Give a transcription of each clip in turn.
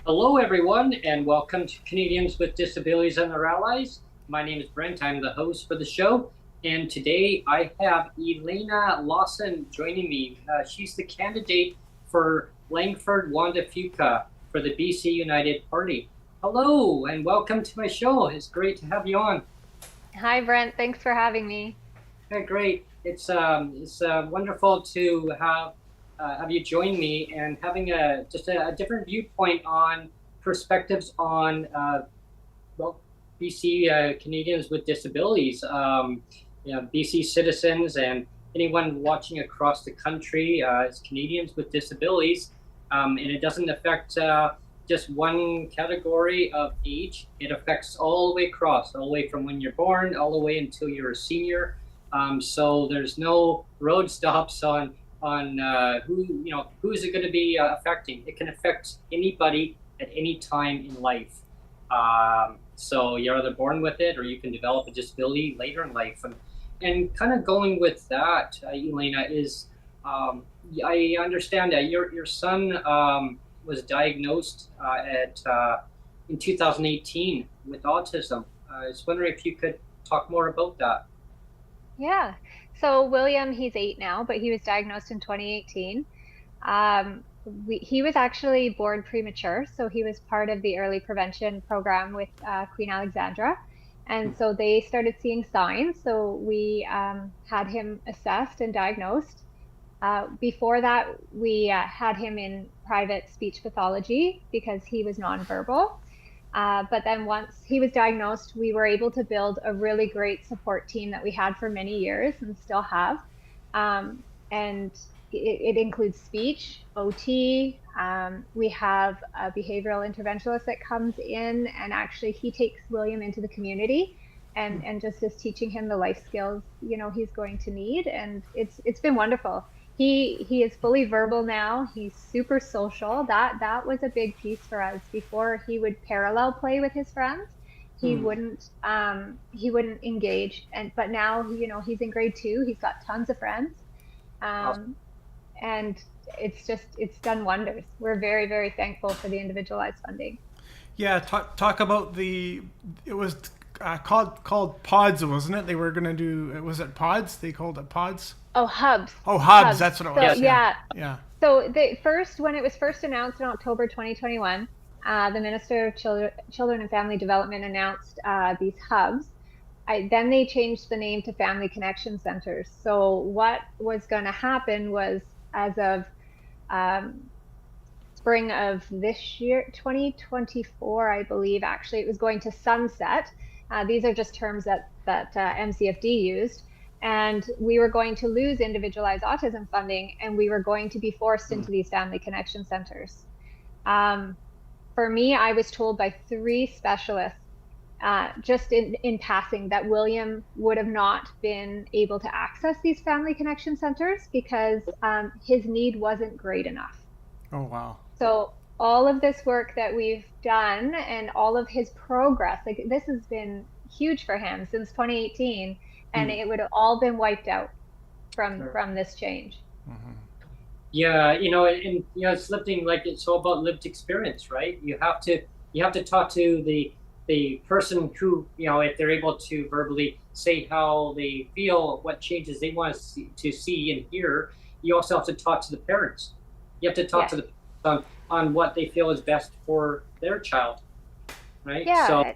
Hello, everyone, and welcome to Canadians with Disabilities and their Allies. My name is Brent. I'm the host for the show, and today I have Elena Lawson joining me. She's the candidate for Langford-Juan de Fuca for the BC United Party. Hello, and welcome to my show. It's great to have you on. Hi, Brent. Thanks for having me. Okay, great. It's wonderful to have you join me and having just a different viewpoint on perspectives on BC Canadians with disabilities, BC citizens and anyone watching across the country as Canadians with disabilities, and it doesn't affect just one category of age. It affects all the way across, all the way from when you're born, all the way until you're a senior. So there's no road stops on who is it going to be affecting. It can affect anybody at any time in life. So you're either born with it or you can develop a disability later in life. And kind of going with that, Elena, is I understand that your son was diagnosed in 2018 with autism. I was wondering if you could talk more about that. Yeah. So William, he's 8 now, but he was diagnosed in 2018. He was actually born premature, so he was part of the early prevention program with Queen Alexandra. And so they started seeing signs. So we had him assessed and diagnosed. Before that, we had him in private speech pathology because he was nonverbal. But then once he was diagnosed, we were able to build a really great support team that we had for many years and still have. And it includes speech, OT. We have a behavioral interventionist that comes in, and actually he takes William into the community and just is teaching him the life skills, he's going to need. And it's been wonderful. He is fully verbal now. He's super social. That was a big piece for us. Before, he would parallel play with his friends. He wouldn't engage. But now, he's in grade 2. He's got tons of friends. And it's done wonders. We're very, very thankful for the individualized funding. Yeah, talk about it was called pods, wasn't it? They were going to do, was it pods? They called it pods? Oh, hubs. Oh, hubs. That's what it was. So, yeah. So when it was first announced in October 2021, the Minister of Children and Family Development announced these hubs. Then they changed the name to Family Connection Centers. So what was going to happen was, as of spring of this year, 2024, I believe, actually, it was going to sunset. These are just terms that MCFD used. And we were going to lose individualized autism funding, and we were going to be forced into these family connection centers. For me, I was told by 3 specialists, just in passing, that William would have not been able to access these family connection centers because his need wasn't great enough. Oh, wow. So all of this work that we've done and all of his progress, like, this has been huge for him since 2018. And it would have all been wiped out from this change. Mm-hmm. Yeah, and it's something like, it's all about lived experience, right? You have to talk to the person who, if they're able to verbally say how they feel, what changes they want to see and hear. You also have to talk to the parents. You have to talk to the parents on what they feel is best for their child, right? Yeah, so,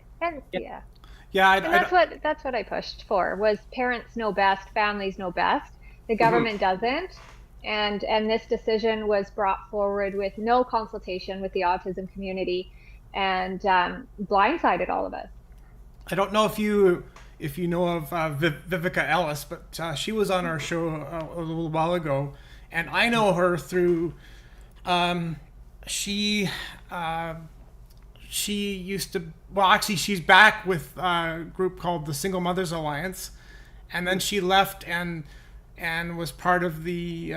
Yeah, and that's what I pushed for, was parents know best, families know best. The government doesn't. And this decision was brought forward with no consultation with the autism community, and blindsided all of us. I don't know if you know of Vivica Ellis, but she was on our show a little while ago, and I know her through she used to, well, actually she's back with a group called the Single Mothers Alliance, and then she left and was part of the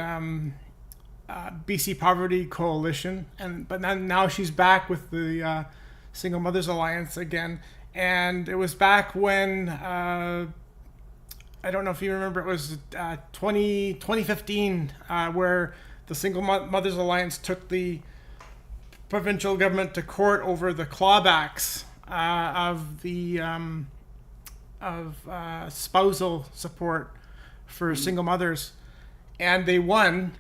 BC Poverty Coalition, but then now she's back with the Single Mothers Alliance again. And it was back when, I don't know if you remember, it was 2015, where the Single Mothers Alliance took the provincial government to court over the clawbacks of the spousal support for single mothers, and they won.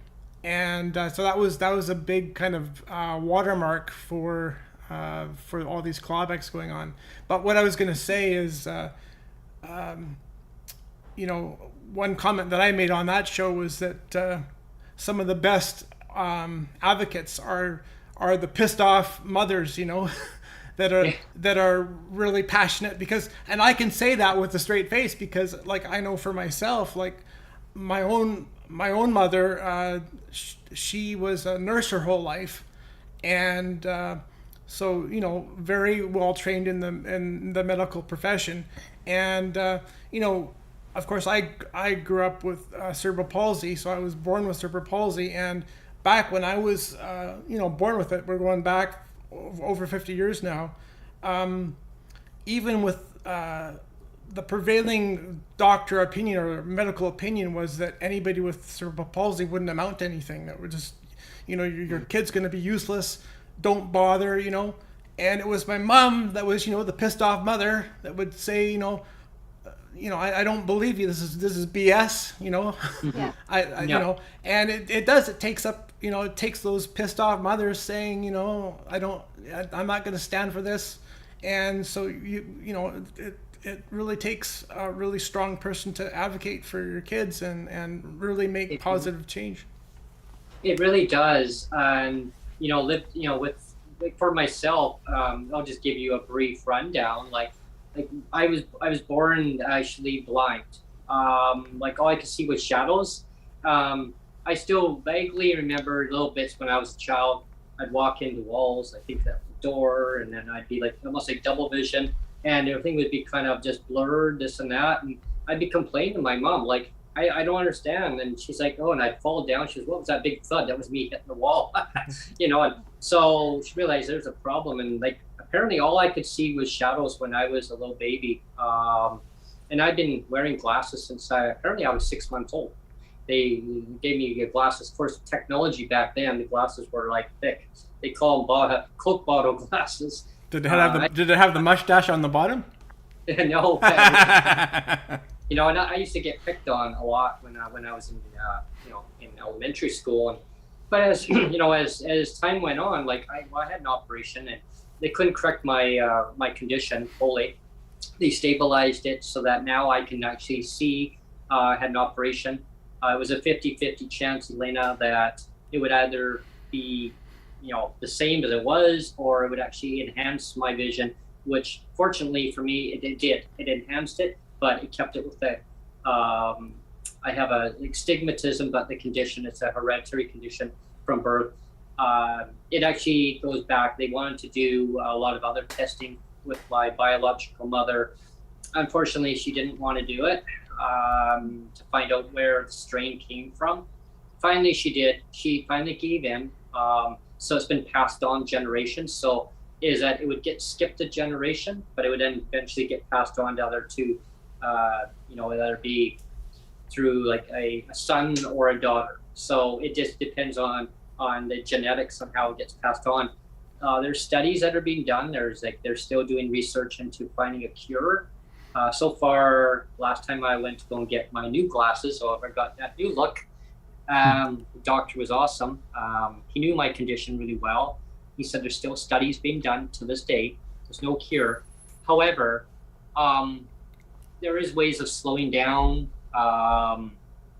And so that was a big kind of watermark for all these clawbacks going on. But what I was going to say is, one comment that I made on that show was that some of the best advocates are the pissed off mothers, that are really passionate, because, and I can say that with a straight face, because like I know for myself, like my own mother, she was a nurse her whole life, and so very well trained in the medical profession, and of course I grew up with cerebral palsy, so I was born with cerebral palsy, and back when I was born with it, we're going back over 50 years now, even with the prevailing doctor opinion or medical opinion was that anybody with cerebral palsy wouldn't amount to anything, that we're just your kid's going to be useless, don't bother, and it was my mom that was, the pissed off mother that would say, I don't believe you. This is BS, Yeah. And it takes up, it takes those pissed off mothers saying, I'm not going to stand for this. And so, it really takes a really strong person to advocate for your kids and really make positive change. It really does. And, for myself, I'll just give you a brief rundown. Like I was born actually blind. Like all I could see was shadows. I still vaguely remember little bits when I was a child. I'd walk into walls, I think that door, and then I'd be like almost like double vision, and everything would be kind of just blurred, this and that. And I'd be complaining to my mom, like, I don't understand. And she's like, oh, and I'd fall down. She goes, what was that big thud? That was me hitting the wall. And so she realized there's a problem. And like, apparently all I could see was shadows when I was a little baby. And I'd been wearing glasses since apparently I was 6 months old. They gave me glasses. Of course, technology back then, the glasses were like thick. They call them Coke bottle glasses. Did it have the mustache on the bottom? No. And I used to get picked on a lot when I was in in elementary school. But as as time went on, like I had an operation and they couldn't correct my my condition fully. They stabilized it so that now I can actually see. I had an operation. It was a 50-50 chance, Elena, that it would either be the same as it was, or it would actually enhance my vision, which fortunately for me it did. It enhanced it, but it kept it with the I have a astigmatism, but the condition, it's a hereditary condition from birth. It actually goes back. They wanted to do a lot of other testing with my biological mother. Unfortunately, she didn't want to do it to find out where the strain came from. Finally, she did. She finally gave in. So it's been passed on generations. So is that it would get skipped a generation, but it would then eventually get passed on to other two, whether it be through like a son or a daughter. So it just depends on the genetics on how it gets passed on. There's studies that are being done. They're still doing research into finding a cure. So far, last time I went to go and get my new glasses, so I got that new look. The doctor was awesome. He knew my condition really well. He said there's still studies being done to this day. There's no cure. However, there is ways of slowing down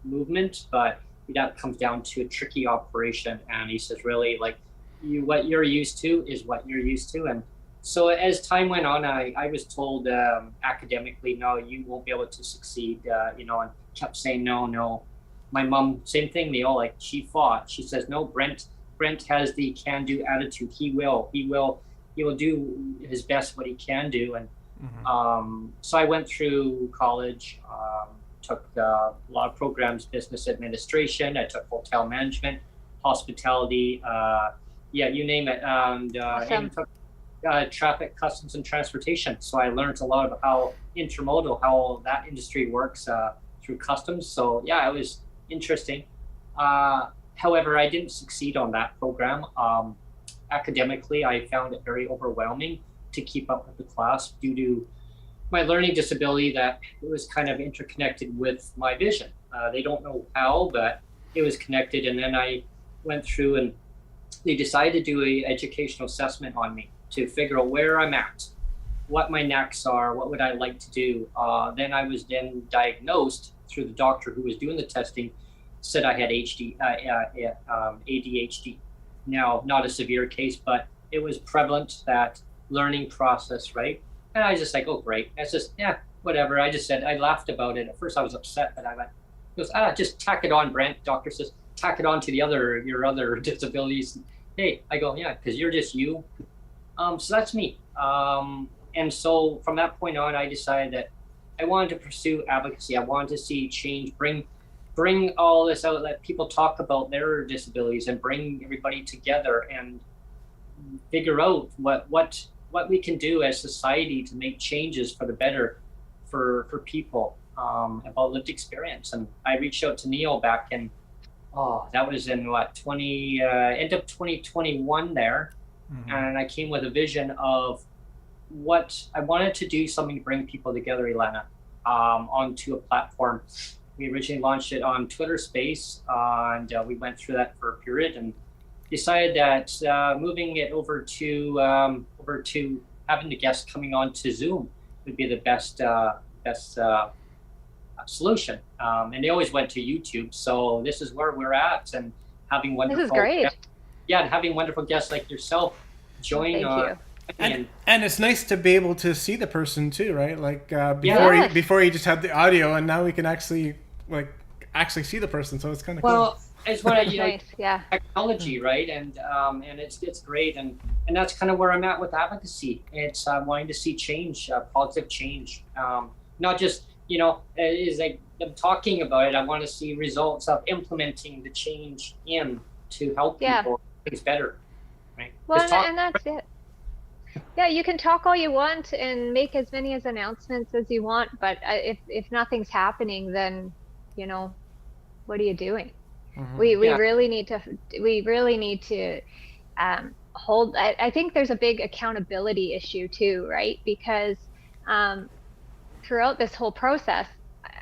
movement, but that comes down to a tricky operation. And he says, really, like, what you're used to is what you're used to. And so as time went on, I was told academically, no, you won't be able to succeed, and kept saying no. My mom, same thing, Neil, like she fought. She says, no, Brent has the can-do attitude. He will do his best what he can do. And so I went through college, took a lot of programs, business administration. I took hotel management, hospitality, you name it. And even took traffic, customs, and transportation. So I learned a lot about how intermodal, how that industry works through customs. So yeah, it was interesting. However, I didn't succeed on that program. Academically, I found it very overwhelming to keep up with the class due to my learning disability, that it was kind of interconnected with my vision. They don't know how, but it was connected. And then I went through and they decided to do an educational assessment on me to figure out where I'm at, what my knacks are, what would I like to do. Then I was diagnosed through the doctor who was doing the testing, said I had ADHD. Now, not a severe case, but it was prevalent, that learning process, right? And I was just like, oh, great. It's just, yeah, whatever. I just said, I laughed about it. At first I was upset, but I went, he goes, just tack it on, Brent. Doctor says, tack it on to your other disabilities. Hey, I go, yeah, because you're just you. So that's me. And so from that point on, I decided that I wanted to pursue advocacy. I wanted to see change, bring all this out, let people talk about their disabilities and bring everybody together and figure out what we can do as society to make changes for the better for people, about lived experience. And I reached out to Neil back in, that was in end of 2021 there. And I came with a vision of what I wanted to do, something to bring people together, Elena, onto a platform. We originally launched it on Twitter Space, and we went through that for a period and decided that moving it over to having the guests coming on to Zoom would be the best solution. And they always went to YouTube. So this is where we're at, and having wonderful. This is great. And having wonderful guests like yourself join. Thank you. And it's nice to be able to see the person too, right? Like before you just had the audio, and now we can actually see the person. So it's kind of cool. It's what nice. Technology, right? And it's great, and that's kind of where I'm at with advocacy. It's wanting to see change, positive change, not just is like I'm talking about it. I want to see results of implementing the change to help people make things better, right? Well, and that's it. Yeah, you can talk all you want and make as many announcements as you want, but if nothing's happening, then what are you doing? We really need to hold. I think there's a big accountability issue too, right? Because throughout this whole process,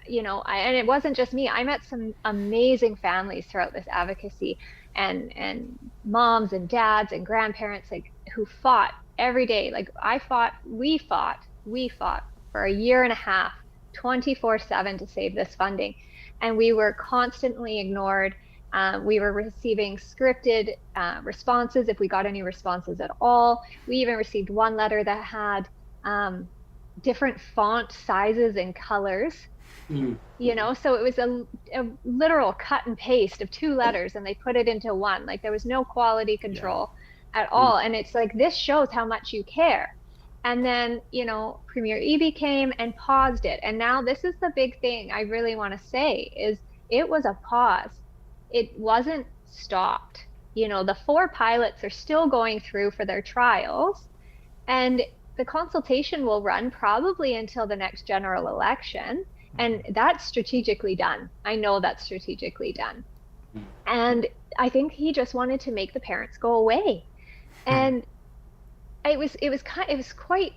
and it wasn't just me. I met some amazing families throughout this advocacy, and moms and dads and grandparents who fought every day. Like we fought for a year and a half, 24/7 to save this funding, and we were constantly ignored. We were receiving scripted responses if we got any responses at all. We even received one letter that had different font sizes and colors. So it was a literal cut and paste of two letters, and they put it into one. Like, there was no quality control at all. And it's like, this shows how much you care. And then, Premier Eby came and paused it. And now this is the big thing I really want to say is it was a pause. It wasn't stopped. The 4 pilots are still going through for their trials, and the consultation will run probably until the next general election. And that's strategically done. I know that's strategically done. And I think he just wanted to make the parents go away. And it was quite,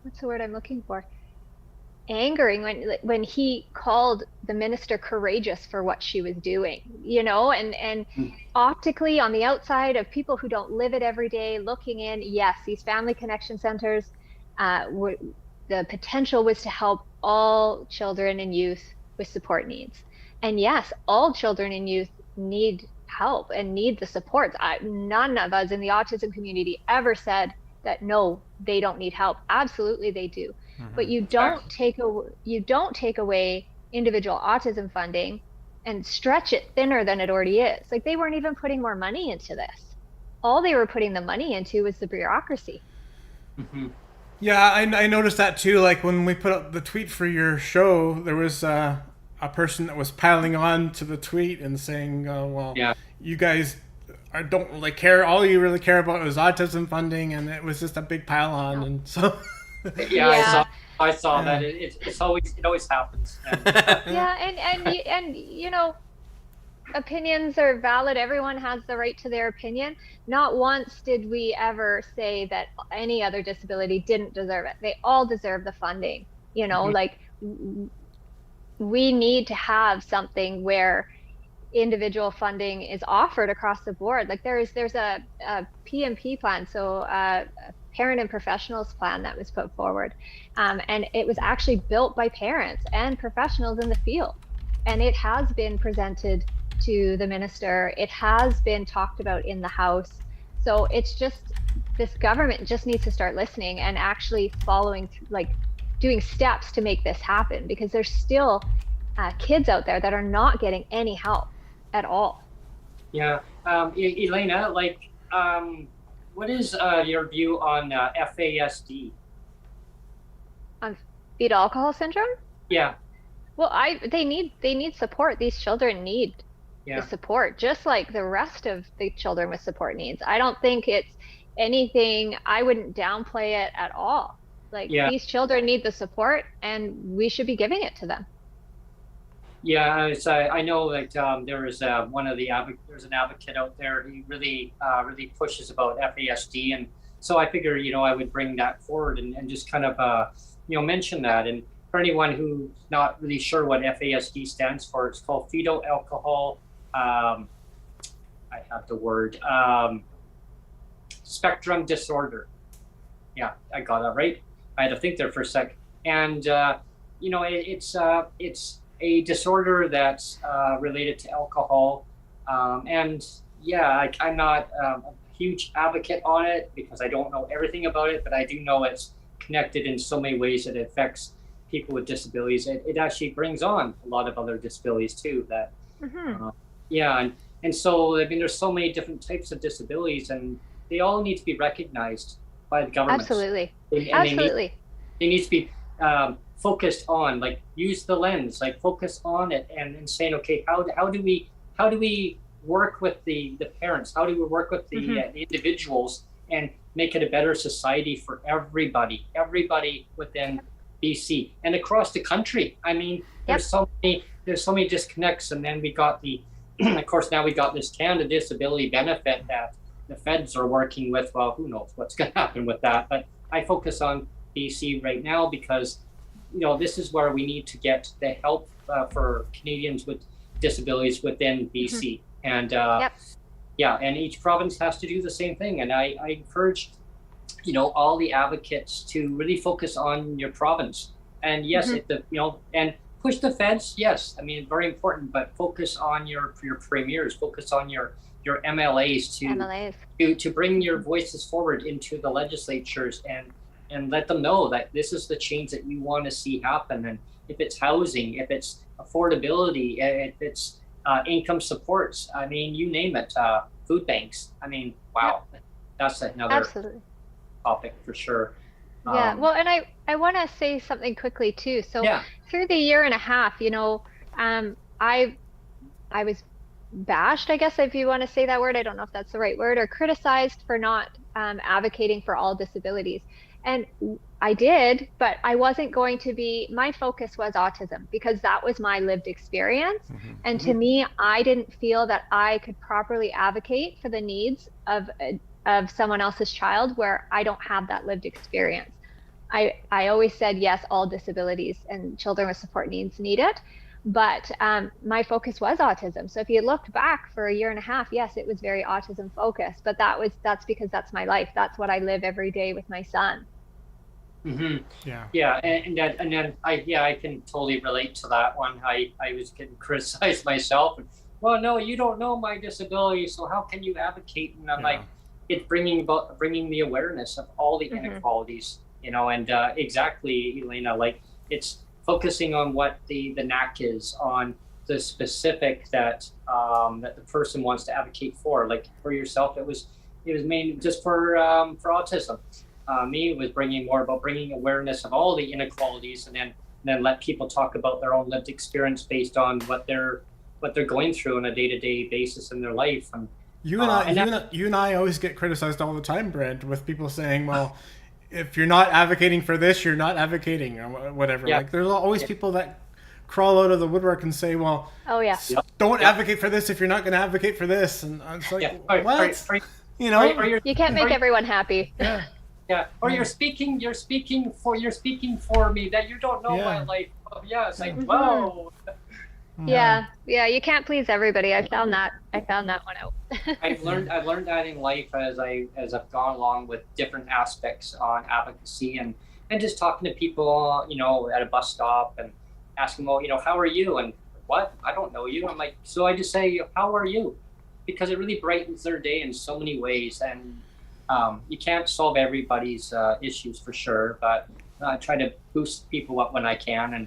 what's the word I'm looking for? Angering when he called the minister courageous for what she was doing, and optically on the outside of people who don't live it every day looking in, yes, these family connection centers, the potential was to help all children and youth with support needs. And yes, all children and youth need help and need the supports. None of us in the autism community ever said that no, they don't need help. Absolutely they do. But you don't take away individual autism funding and stretch it thinner than it already is. Like, they weren't even putting more money into this. All they were putting the money into was the bureaucracy. Yeah, I noticed that too. Like when we put up the tweet for your show, there was a person that was piling on to the tweet and saying, well, you guys don't really care. All you really care about is autism funding, and it was just a big pile on. And so I saw that. It always happens. And you know, opinions are valid. Everyone has the right to their opinion. Not once did we ever say that any other disability didn't deserve it. They all deserve the funding. You know, like, we need to have something where individual funding is offered across the board. Like, there's a PMP plan, so a parent and professionals plan that was put forward, and it was actually built by parents and professionals in the field, and it has been presented to the minister. It has been talked about in the House. So it's just, this government just needs to start listening and actually following, like, doing steps to make this happen, because there's still kids out there that are not getting any help at all. Yeah. Elena, like, what is your view on FASD? On fetal alcohol syndrome? Yeah. Well, they need support. These children need the support, just like the rest of the children with support needs. I don't think it's anything, I wouldn't downplay it at all. Like, these children need the support, and we should be giving it to them. Yeah, I know that there's an advocate out there who really pushes about FASD, and so I figure, I would bring that forward and just kind of mention that. And for anyone who's not really sure what FASD stands for, it's called fetal alcohol. I have the word spectrum disorder. Yeah, I got that right. I had to think there for a sec. And it's a disorder that's related to alcohol. And I'm not a huge advocate on it because I don't know everything about it, but I do know it's connected in so many ways that it affects people with disabilities. It actually brings on a lot of other disabilities too. That and so, I mean, there's so many different types of disabilities, and they all need to be recognized by the government. Absolutely. They need to be focused on, like, use the lens, like, focus on it and saying, okay, how do we work with the parents? How do we work with the individuals and make it a better society for everybody within BC and across the country? I mean, there's so many disconnects, and then we got of course, now we got this Canada Disability Benefit that the feds are working with. Well, who knows what's going to happen with that? But I focus on BC right now because, this is where we need to get the help for Canadians with disabilities within BC. And and each province has to do the same thing. And I encourage, all the advocates to really focus on your province. And yes, and push the feds. Yes, I mean, very important, but focus on your premiers, focus on your MLAs to bring your voices forward into the legislatures and let them know that this is the change that you want to see happen. And if it's housing, if it's affordability, if it's income supports, I mean, you name it, food banks. I mean, wow, that's another topic for sure. Well, and I want to say something quickly too. So through the year and a half, I was bashed, I guess, if you want to say that word. I don't know if that's the right word, or criticized for not advocating for all disabilities. And I did, but I wasn't going to be, my focus was autism because that was my lived experience. And to me, I didn't feel that I could properly advocate for the needs of someone else's child where I don't have that lived experience. I always said, yes, all disabilities and children with support needs need it. But my focus was autism. So if you looked back for a year and a half, yes, it was very autism focused, but that's because that's my life. That's what I live every day with my son. Yeah, and then I can totally relate to that one. I was getting criticized myself. And, well, no, you don't know my disability, so how can you advocate? And I'm like, it's bringing the awareness of all the inequalities, and exactly, Elena, like it's focusing on what the knack is, on the specific that that the person wants to advocate for. Like for yourself, it was mainly just for autism. Me, it was bringing awareness of all the inequalities, and then let people talk about their own lived experience based on what they're going through on a day-to-day basis in their life. And you and I always get criticized all the time, Brent, with people saying, well, if you're not advocating for this, you're not advocating, or whatever. Like there's always people that crawl out of the woodwork and say, well, don't advocate for this if you're not going to advocate for this. And I was like, what? You can't make everyone happy. Yeah, or you're speaking for me that you don't know my life. It's like, whoa. Yeah, you can't please everybody. I found that one out. I've learned that in life as I've gone along with different aspects on advocacy and just talking to people, at a bus stop and asking, well, how are you? And what? I don't know you. I'm like, so I just say, how are you? Because it really brightens their day in so many ways. And you can't solve everybody's issues for sure, but I try to boost people up when I can. And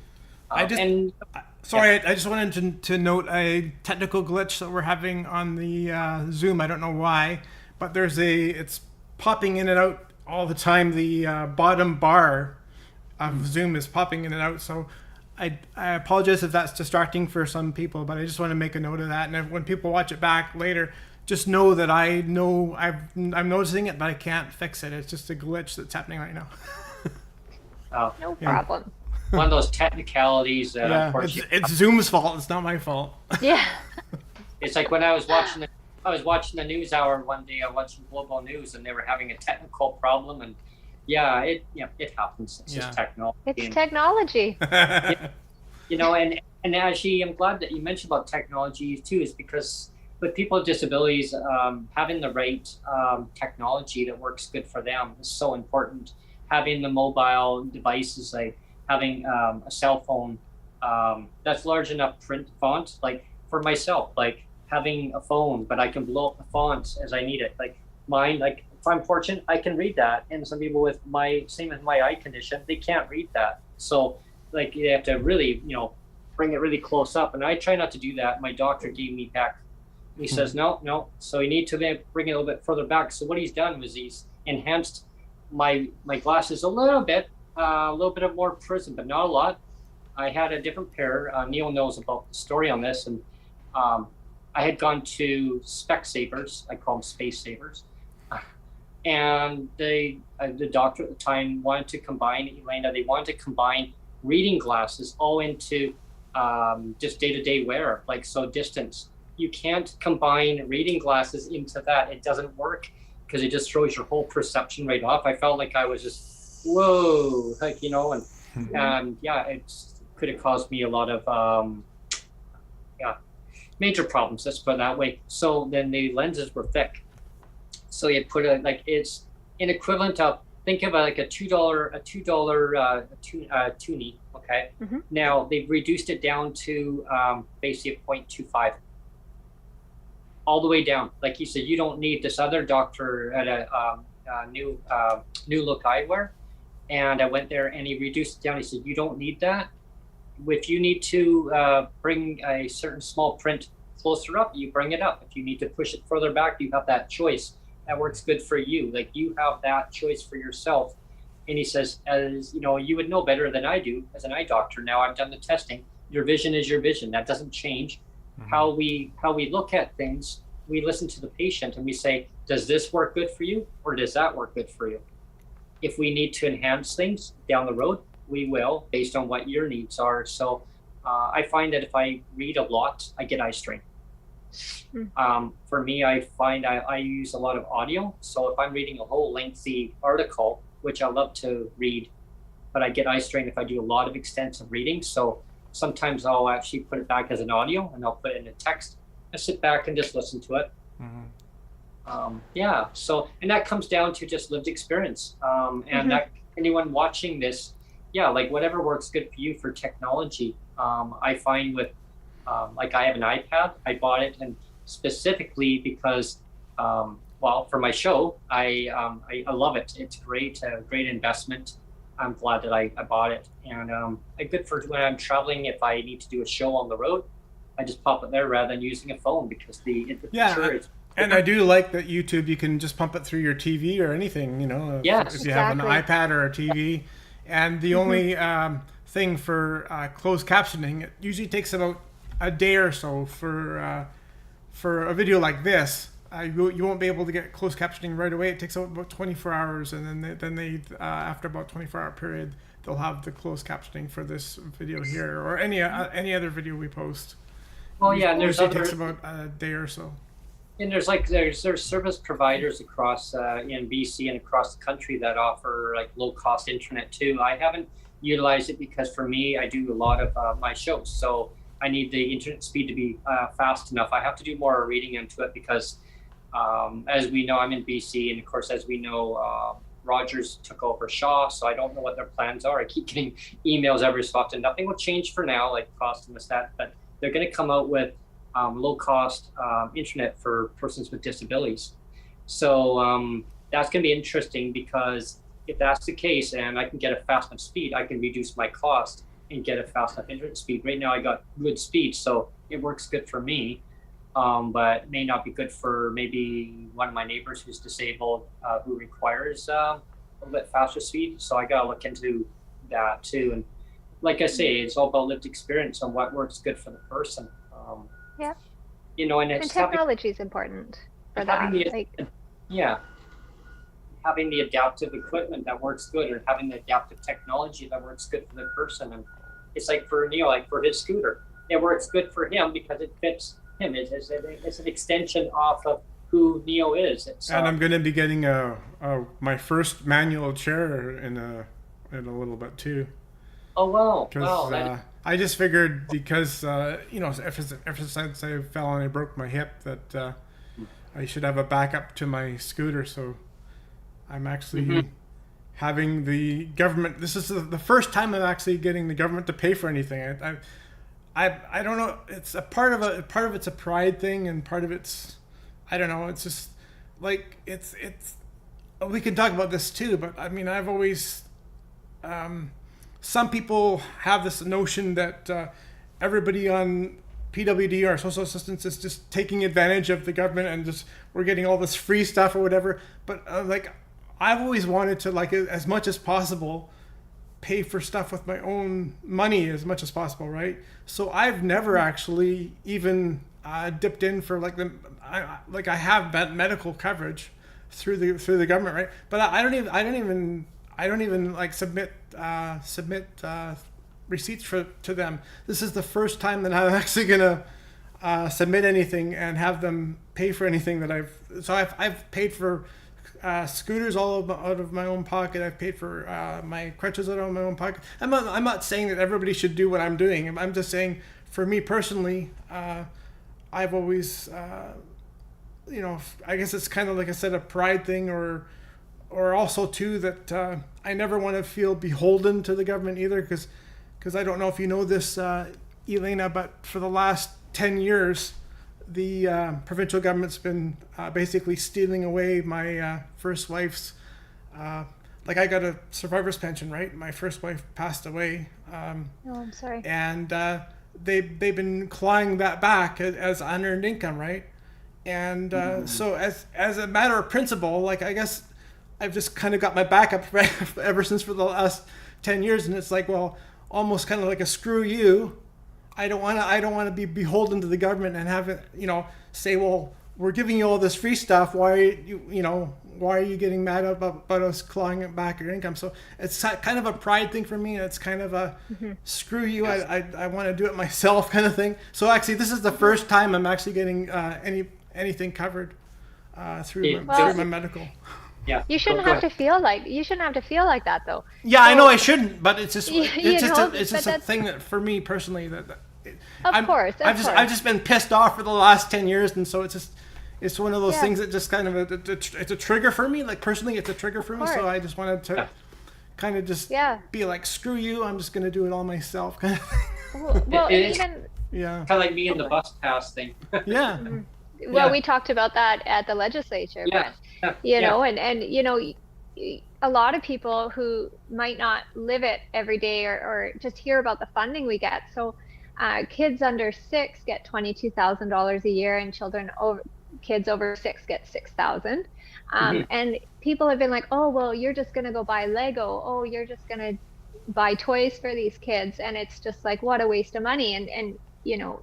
I just wanted to note a technical glitch that we're having on the Zoom. I don't know why, but it's popping in and out all the time. The bottom bar of Zoom is popping in and out. So I apologize if that's distracting for some people, but I just want to make a note of that. And when people watch it back later, just know that I'm noticing it, but I can't fix it. It's just a glitch that's happening right now. No problem. One of those technicalities that unfortunately it's Zoom's fault. It's not my fault. Yeah. It's like when I was watching the news hour one day. I was watching Global News, and they were having a technical problem, and it happens. It's just technology. It's technology. And actually, I'm glad that you mentioned about technology too, is because with people with disabilities, having the right technology that works good for them is so important. Having the mobile devices, like having a cell phone that's large enough print font, like for myself, like having a phone, but I can blow up the font as I need it. Like mine, like if I'm fortunate, I can read that. And some people with same as my eye condition, they can't read that. So like you have to really, bring it really close up. And I try not to do that. My doctor gave me back. He says, no. So you need to bring it a little bit further back. So what he's done was he's enhanced my glasses a little bit of more prism, but not a lot. I had a different pair. Neil knows about the story on this. And I had gone to Specsavers. I call them Space Savers. And the doctor at the time wanted to combine, Elena, they wanted to combine reading glasses all into just day-to-day wear, like so distance. You can't combine reading glasses into that. It doesn't work because it just throws your whole perception right off. I felt like I was just, whoa, like, and it could have caused me a lot of, major problems, let's put it that way. So then the lenses were thick. So you put it's an equivalent of, think of like a $2 toonie, okay? Mm-hmm. Now they've reduced it down to basically a 0.25. All the way down. Like you said, you don't need this other doctor at a new look eyewear. And I went there and he reduced it down. He said, you don't need that. If you need to bring a certain small print closer up, you bring it up. If you need to push it further back, you have that choice. That works good for you. Like you have that choice for yourself. And he says, as you would know better than I do as an eye doctor. Now I've done the testing. Your vision is your vision. That doesn't change. Mm-hmm. How we look at things, we listen to the patient and we say, does this work good for you or does that work good for you? If we need to enhance things down the road, we will, based on what your needs are. So I find that if I read a lot, I get eye strain. For me, I find I use a lot of audio. So if I'm reading a whole lengthy article, which I love to read, but I get eye strain if I do a lot of extensive reading. So sometimes I'll actually put it back as an audio and I'll put it in a text. I sit back and just listen to it. Mm-hmm. So, and that comes down to just lived experience. And that anyone watching this, yeah, like whatever works good for you for technology. I find with, like I have an iPad, I bought it and specifically because, well, for my show, I love it. It's great, great investment. I'm glad that I bought it, and good for when I'm traveling. If I need to do a show on the road, I just pop it there rather than using a phone because the picture is. And I do like that YouTube, you can just pump it through your TV or anything, Yes, if you have an iPad or a TV. And the only thing for closed captioning, it usually takes about a day or so for a video like this. You won't be able to get closed captioning right away. It takes about 24 hours, and then they after about 24-hour period, they'll have the closed captioning for this video here or any other video we post. Oh yeah, and it takes about a day or so. And there's service providers across in BC and across the country that offer like low cost internet too. I haven't utilized it because for me, I do a lot of my shows, so I need the internet speed to be fast enough. I have to do more reading into it because, as we know, I'm in BC, and of course, as we know, Rogers took over Shaw, so I don't know what their plans are. I keep getting emails every so often. Nothing will change for now, like cost and this that, but they're going to come out with low-cost internet for persons with disabilities. So that's going to be interesting because if that's the case and I can get a fast enough speed, I can reduce my cost and get a fast enough internet speed. Right now I got good speed, so it works good for me, but it may not be good for maybe one of my neighbors who's disabled who requires a little bit faster speed. So I got to look into that too. And like I say, it's all about lived experience and what works good for the person. Yeah. And it's technology is important for that. Having the adaptive equipment that works good, or having the adaptive technology that works good for the person. And it's like for Neil, like for his scooter, it works good for him because it fits him. It's an extension off of who Neo is. And I'm going to be getting my first manual chair in a little bit too. Oh wow! I just figured because ever since I fell and I broke my hip that I should have a backup to my scooter. So I'm actually having the government. This is the first time I'm actually getting the government to pay for anything. I don't know. It's a part of it's a pride thing, and part of it's I don't know. It's just like it's. We can talk about this too, but I mean I've always. Some people have this notion that everybody on PWD or social assistance is just taking advantage of the government and just we're getting all this free stuff or whatever. But like I've always wanted to, like, as much as possible, pay for stuff with my own money as much as possible, right? So I've never actually even dipped in for I have medical coverage through the government, right? But I don't even like submit receipts to them. This is the first time that I'm actually gonna submit anything and have them pay for anything that I've paid for scooters all out of my own pocket. I've paid for my crutches out of my own pocket. I'm not saying that everybody should do what I'm doing. I'm just saying for me personally, I've always I guess it's kind of like I said, a pride thing, or also too that I never want to feel beholden to the government either, because I don't know if you know this, Elena, but for the last 10 years, the provincial government's been basically stealing away my first wife's, like I got a survivor's pension, right? My first wife passed away. Oh, I'm sorry. And they've been clawing that back as unearned income, right? And so as a matter of principle, like I guess I've just kind of got my back up ever since for the last 10 years, and it's like, well, almost kind of like a screw you. I don't want to be beholden to the government and have it, say, well, we're giving you all this free stuff. Why are you getting mad about us clawing it back your income? So it's kind of a pride thing for me. It's kind of a screw you. Yes. I want to do it myself kind of thing. So actually, this is the first time I'm actually getting anything covered through my medical. Yeah. You shouldn't have to feel like that though. Yeah, so, I know I shouldn't, but it's just it's just a thing that for me personally I've just been pissed off for the last 10 years, and so it's one of those things that just kind of it's a trigger for me. Like personally, it's a trigger for me. So I just wanted to kind of just be like, screw you, I'm just going to do it all myself kind of thing. Well, It's even kind of like me and the bus pass thing. Yeah. Well, we talked about that at the legislature, but you know, and you know, a lot of people who might not live it every day or just hear about the funding we get. So kids under 6 get $22,000 a year, and kids over 6 get $6,000. And people have been like, oh, well, you're just going to go buy Lego. Oh, you're just going to buy toys for these kids. And it's just like, what a waste of money. And you know,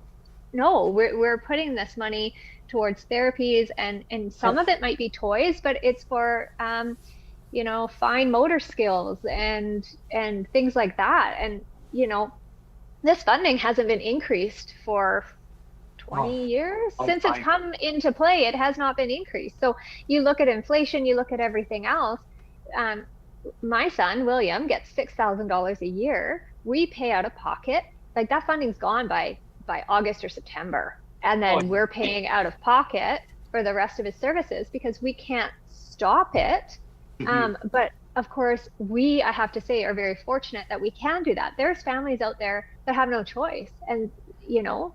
no, we're putting this money towards therapies, and some of it might be toys, but it's for, you know, fine motor skills and things like that. And, you know, this funding hasn't been increased for 20 years since it's come into play. It has not been increased. So you look at inflation, you look at everything else. My son William gets $6,000 a year. We pay out of pocket. Like, that funding's gone by August or September, and then we're paying out of pocket for the rest of his services because we can't stop it. But of course, I have to say, are very fortunate that we can do that. There's families out there that have no choice, and you know,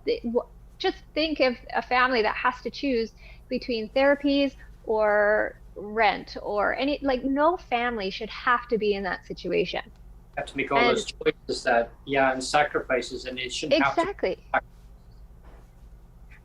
just think of a family that has to choose between therapies or rent or any, like, no family should have to be in that situation. Have to make all those choices and sacrifices, and it shouldn't have to.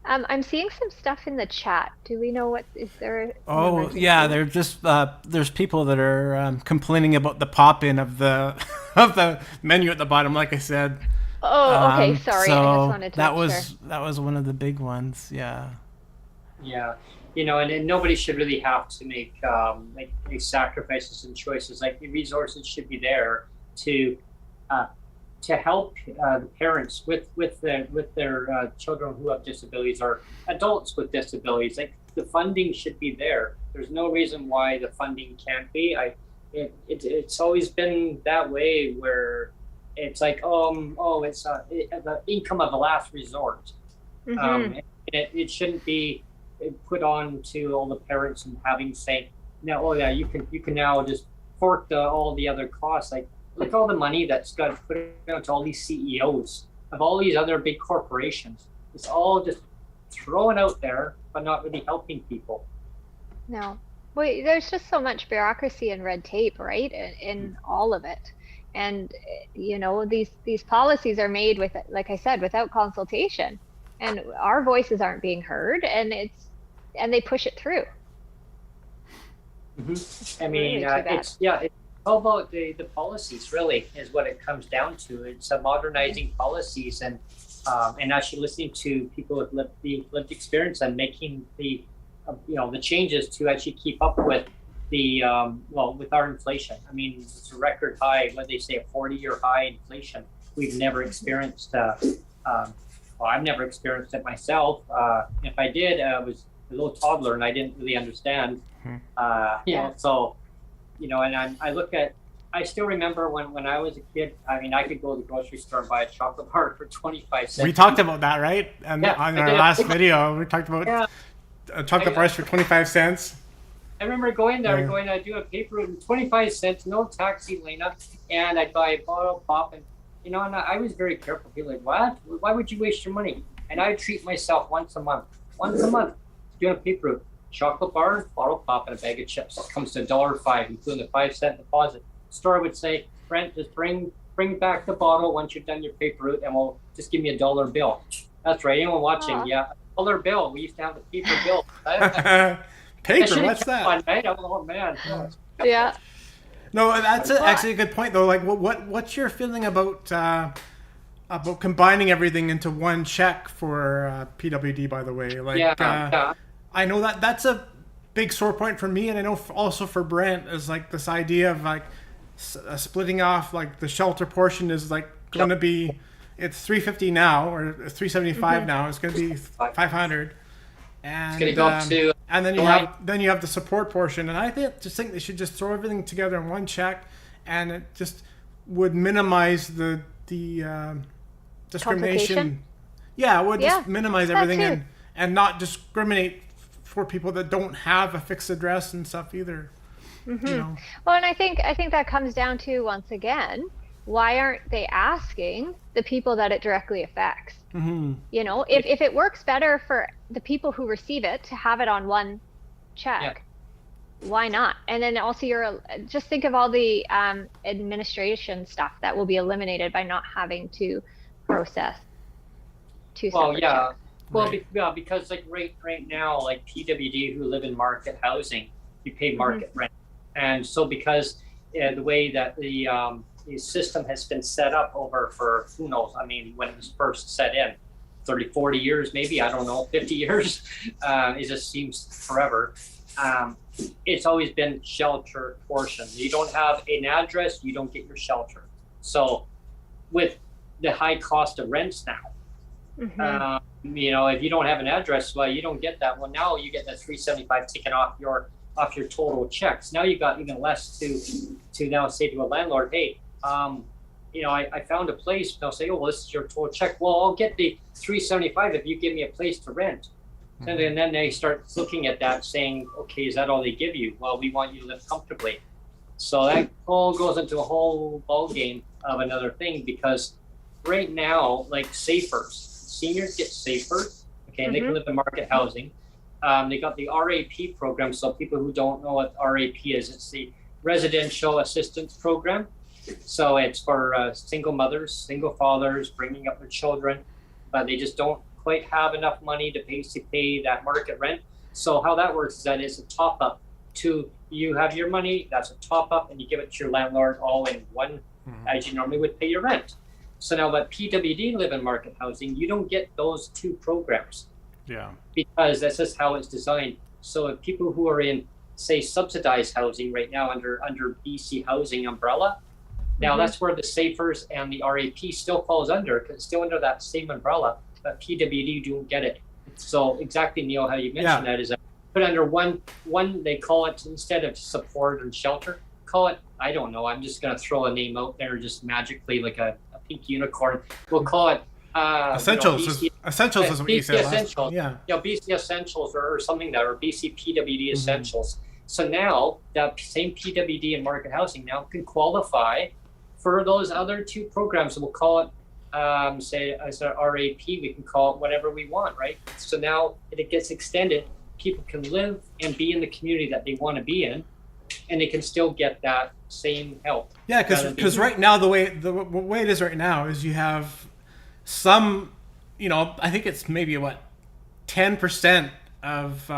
I'm seeing some stuff in the chat. Do we know what is there? Oh yeah, they're just there's people that are complaining about the pop-in of the of the menu at the bottom, like I said. Oh, okay, sorry. So I just wanted to that was one of the big ones. Yeah. Yeah, you know, and nobody should really have to make sacrifices and choices. Like, the resources should be there to help the parents with their children who have disabilities or adults with disabilities. Like, the funding should be there. There's no reason why the funding can't be. It's always been that way, where it's like, it's the income of a last resort. It shouldn't be put on to all the parents and having say, no, you can now just fork all the other costs. Like, look all the money that's got put out to all these CEOs of all these other big corporations. It's all just thrown out there, but not really helping people. No. Well, there's just so much bureaucracy and red tape, right, in all of it. And, you know, these policies are made with, like I said, without consultation, and our voices aren't being heard, and they push it through. I mean, it's all about the policies, really, is what it comes down to. It's modernizing policies and actually listening to people with lived experience and making the changes to actually keep up with with our inflation. I mean, it's a record high, what they say, a 40-year high inflation. We've never experienced. I've never experienced it myself. If I did, I was a little toddler and I didn't really understand. So. You know, and I still remember when I was a kid. I mean, I could go to the grocery store and buy a chocolate bar for 25 cents. We talked about that, right? And on our last video, we talked about chocolate bars for 25 cents. I remember going there, I'd do a paper route, 25 cents, no taxi, Elena, and I'd buy a bottle of pop, and you know, and I was very careful. People like, what? Why would you waste your money? And I'd treat myself once a month, doing a paper route. Chocolate bar, bottle pop, and a bag of chips. It comes to $1.05, including the 5-cent deposit. The store would say, Brent, just bring back the bottle once you've done your paper route, and we'll just give me a $1 bill. That's right. Anyone watching? Yeah, $1 bill. We used to have the paper bill. Paper? What's that? Fun, right? Oh man. Yeah. No, that's actually a good point, though. Like, what's your feeling about combining everything into one check for PWD? By the way, like, I know that's a big sore point for me, and I know also for Brent, is like this idea of like splitting off, like the shelter portion is like going to be, it's $350 now or $375 now. It's going to be $500, and it's going to go up to, and then you have the support portion, and I think they should just throw everything together in one check, and it just would minimize the discrimination. Yeah, it would just minimize everything and not discriminate for people that don't have a fixed address and stuff either. You know. Well, and I think that comes down to, once again, why aren't they asking the people that it directly affects? You know, if it works better for the people who receive it to have it on one check, why not? And then also just think of all the administration stuff that will be eliminated by not having to process two separate checks. Well, because like right now, like PWD who live in market housing, you pay market rent, and so because the way that the system has been set up over for who knows, I mean, when it was first set in, 30, 40 years, maybe, I don't know, 50 years, it just seems forever. It's always been shelter portion. You don't have an address, you don't get your shelter. So with the high cost of rents now, you know, if you don't have an address, well, you don't get that. Well, now you get that $375 taken off your total checks. Now you've got even less to now say to a landlord, hey, you know, I found a place. They'll say, oh, well, this is your total check. Well, I'll get the $375 if you give me a place to rent. And then they start looking at that saying, okay, is that all they give you? Well, we want you to live comfortably. So that all goes into a whole ball game of another thing, because right now, like seniors get safer, okay, and they can live in market housing. They got the RAP program. So people who don't know what RAP is, it's the Residential Assistance Program. So it's for single mothers, single fathers, bringing up their children, but they just don't quite have enough money to pay that market rent. So how that works is that it's a top up to, you have your money, that's a top up, and you give it to your landlord all in one, as you normally would pay your rent. So now that PWD live in market housing, you don't get those two programs. Yeah. Because that's just how it's designed. So if people who are in, say, subsidized housing right now under BC Housing umbrella, now that's where the SAFERS and the RAP still falls under, because it's still under that same umbrella, but PWD don't get it. So exactly, Neil, how you mentioned that is that put under one, they call it, instead of support and shelter, call it, I don't know, I'm just going to throw a name out there just magically, like a pink unicorn. We'll call it Essentials. BC, Essentials is what you said. Essentials. Yeah. BC Essentials or something that, or BC PWD Essentials. So now that same PWD and market housing now can qualify for those other two programs. We'll call it, say, as a RAP, we can call it whatever we want, right? So now it gets extended. People can live and be in the community that they want to be in, and they can still get that same help. Yeah, because right now the way it is right now is you have some, you know, I think it's maybe 10% of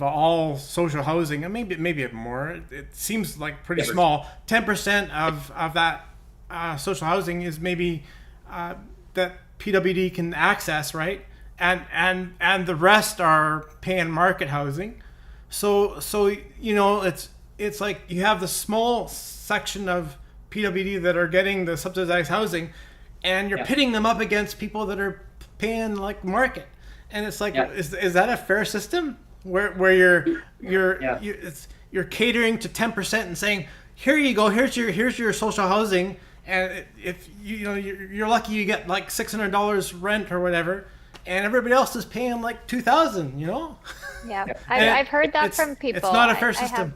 all social housing, and maybe more. It seems like pretty small. 10% of that social housing is maybe that PWD can access, right? And the rest are paying market housing. So you know, it's like you have the small section of PWD that are getting the subsidized housing, and you're pitting them up against people that are paying like market. And it's like, is that a fair system where you're catering to 10% and saying, here you go, here's your social housing, and if you know you're lucky you get like $600 rent or whatever, and everybody else is paying like $2,000, you know? Yeah, I've heard that from people. It's not a fair system.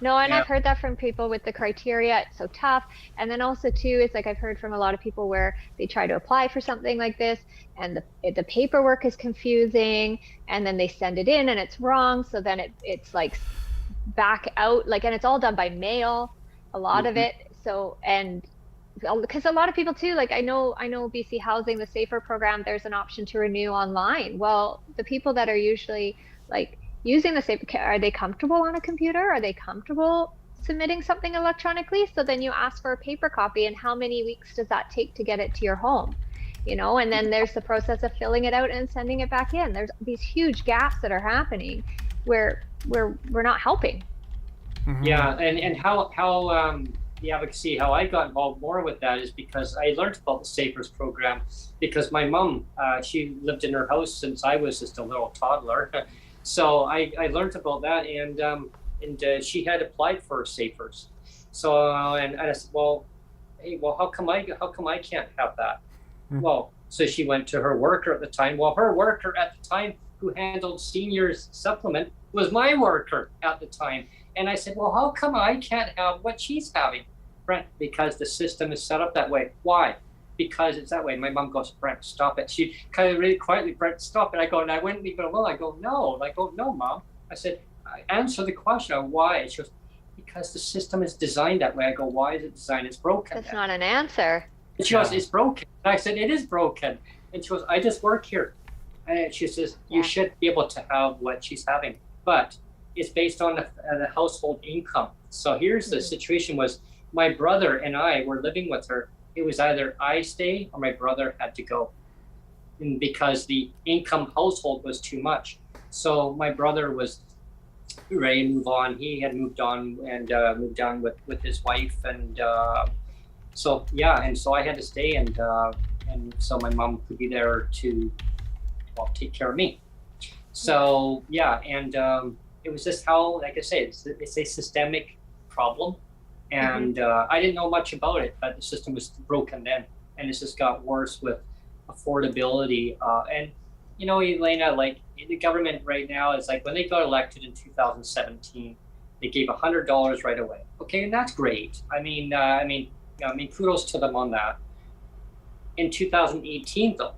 I've heard that from people with the criteria. It's so tough. And then also too, it's like I've heard from a lot of people where they try to apply for something like this, and the paperwork is confusing, and then they send it in and it's wrong. So then it's like back out, like, and it's all done by mail, a lot of it. So, and because a lot of people too, like I know BC Housing, the SAFER program, there's an option to renew online. Well, the people that are usually like using the SAFER, are they comfortable on a computer? Are they comfortable submitting something electronically? So then you ask for a paper copy, and how many weeks does that take to get it to your home? You know, and then there's the process of filling it out and sending it back in. There's these huge gaps that are happening where we're not helping. Yeah, and how the advocacy, how I got involved more with that is because I learned about the SAFERS program because my mom, she lived in her house since I was just a little toddler. So I learned about that, and she had applied for SAFERS. So and I said, well, hey, how come I can't have that? Well, so she went to her worker at the time. Well, her worker at the time, who handled seniors supplement, was my worker at the time. And I said, well, how come I can't have what she's having? Brent, because the system is set up that way. Why? Because it's that way. My mom goes, Brent, stop it. She kind of really quietly, Brent, stop it. I go, and I wouldn't leave it alone. I go, no. I go, no, Mom. I said, answer the question of why. She goes, because the system is designed that way. I go, why is it designed? It's broken. That's not an answer. And she goes, it's broken. And I said, it is broken. And she goes, I just work here. And she says, you should be able to have what she's having. But it's based on the household income. So here's the situation was my brother and I were living with her. It was either I stay or my brother had to go. And because the income household was too much. So my brother was ready to move on. He had moved on and moved on with his wife. And so I had to stay. And so my mom could be there to take care of me. So it was just how, like I say, it's a systemic problem. And I didn't know much about it, but the system was broken then. And it's just got worse with affordability. And, you know, Elena, like the government right now is like when they got elected in 2017, they gave $100 right away. Okay, and that's great. I mean, kudos to them on that. In 2018, though,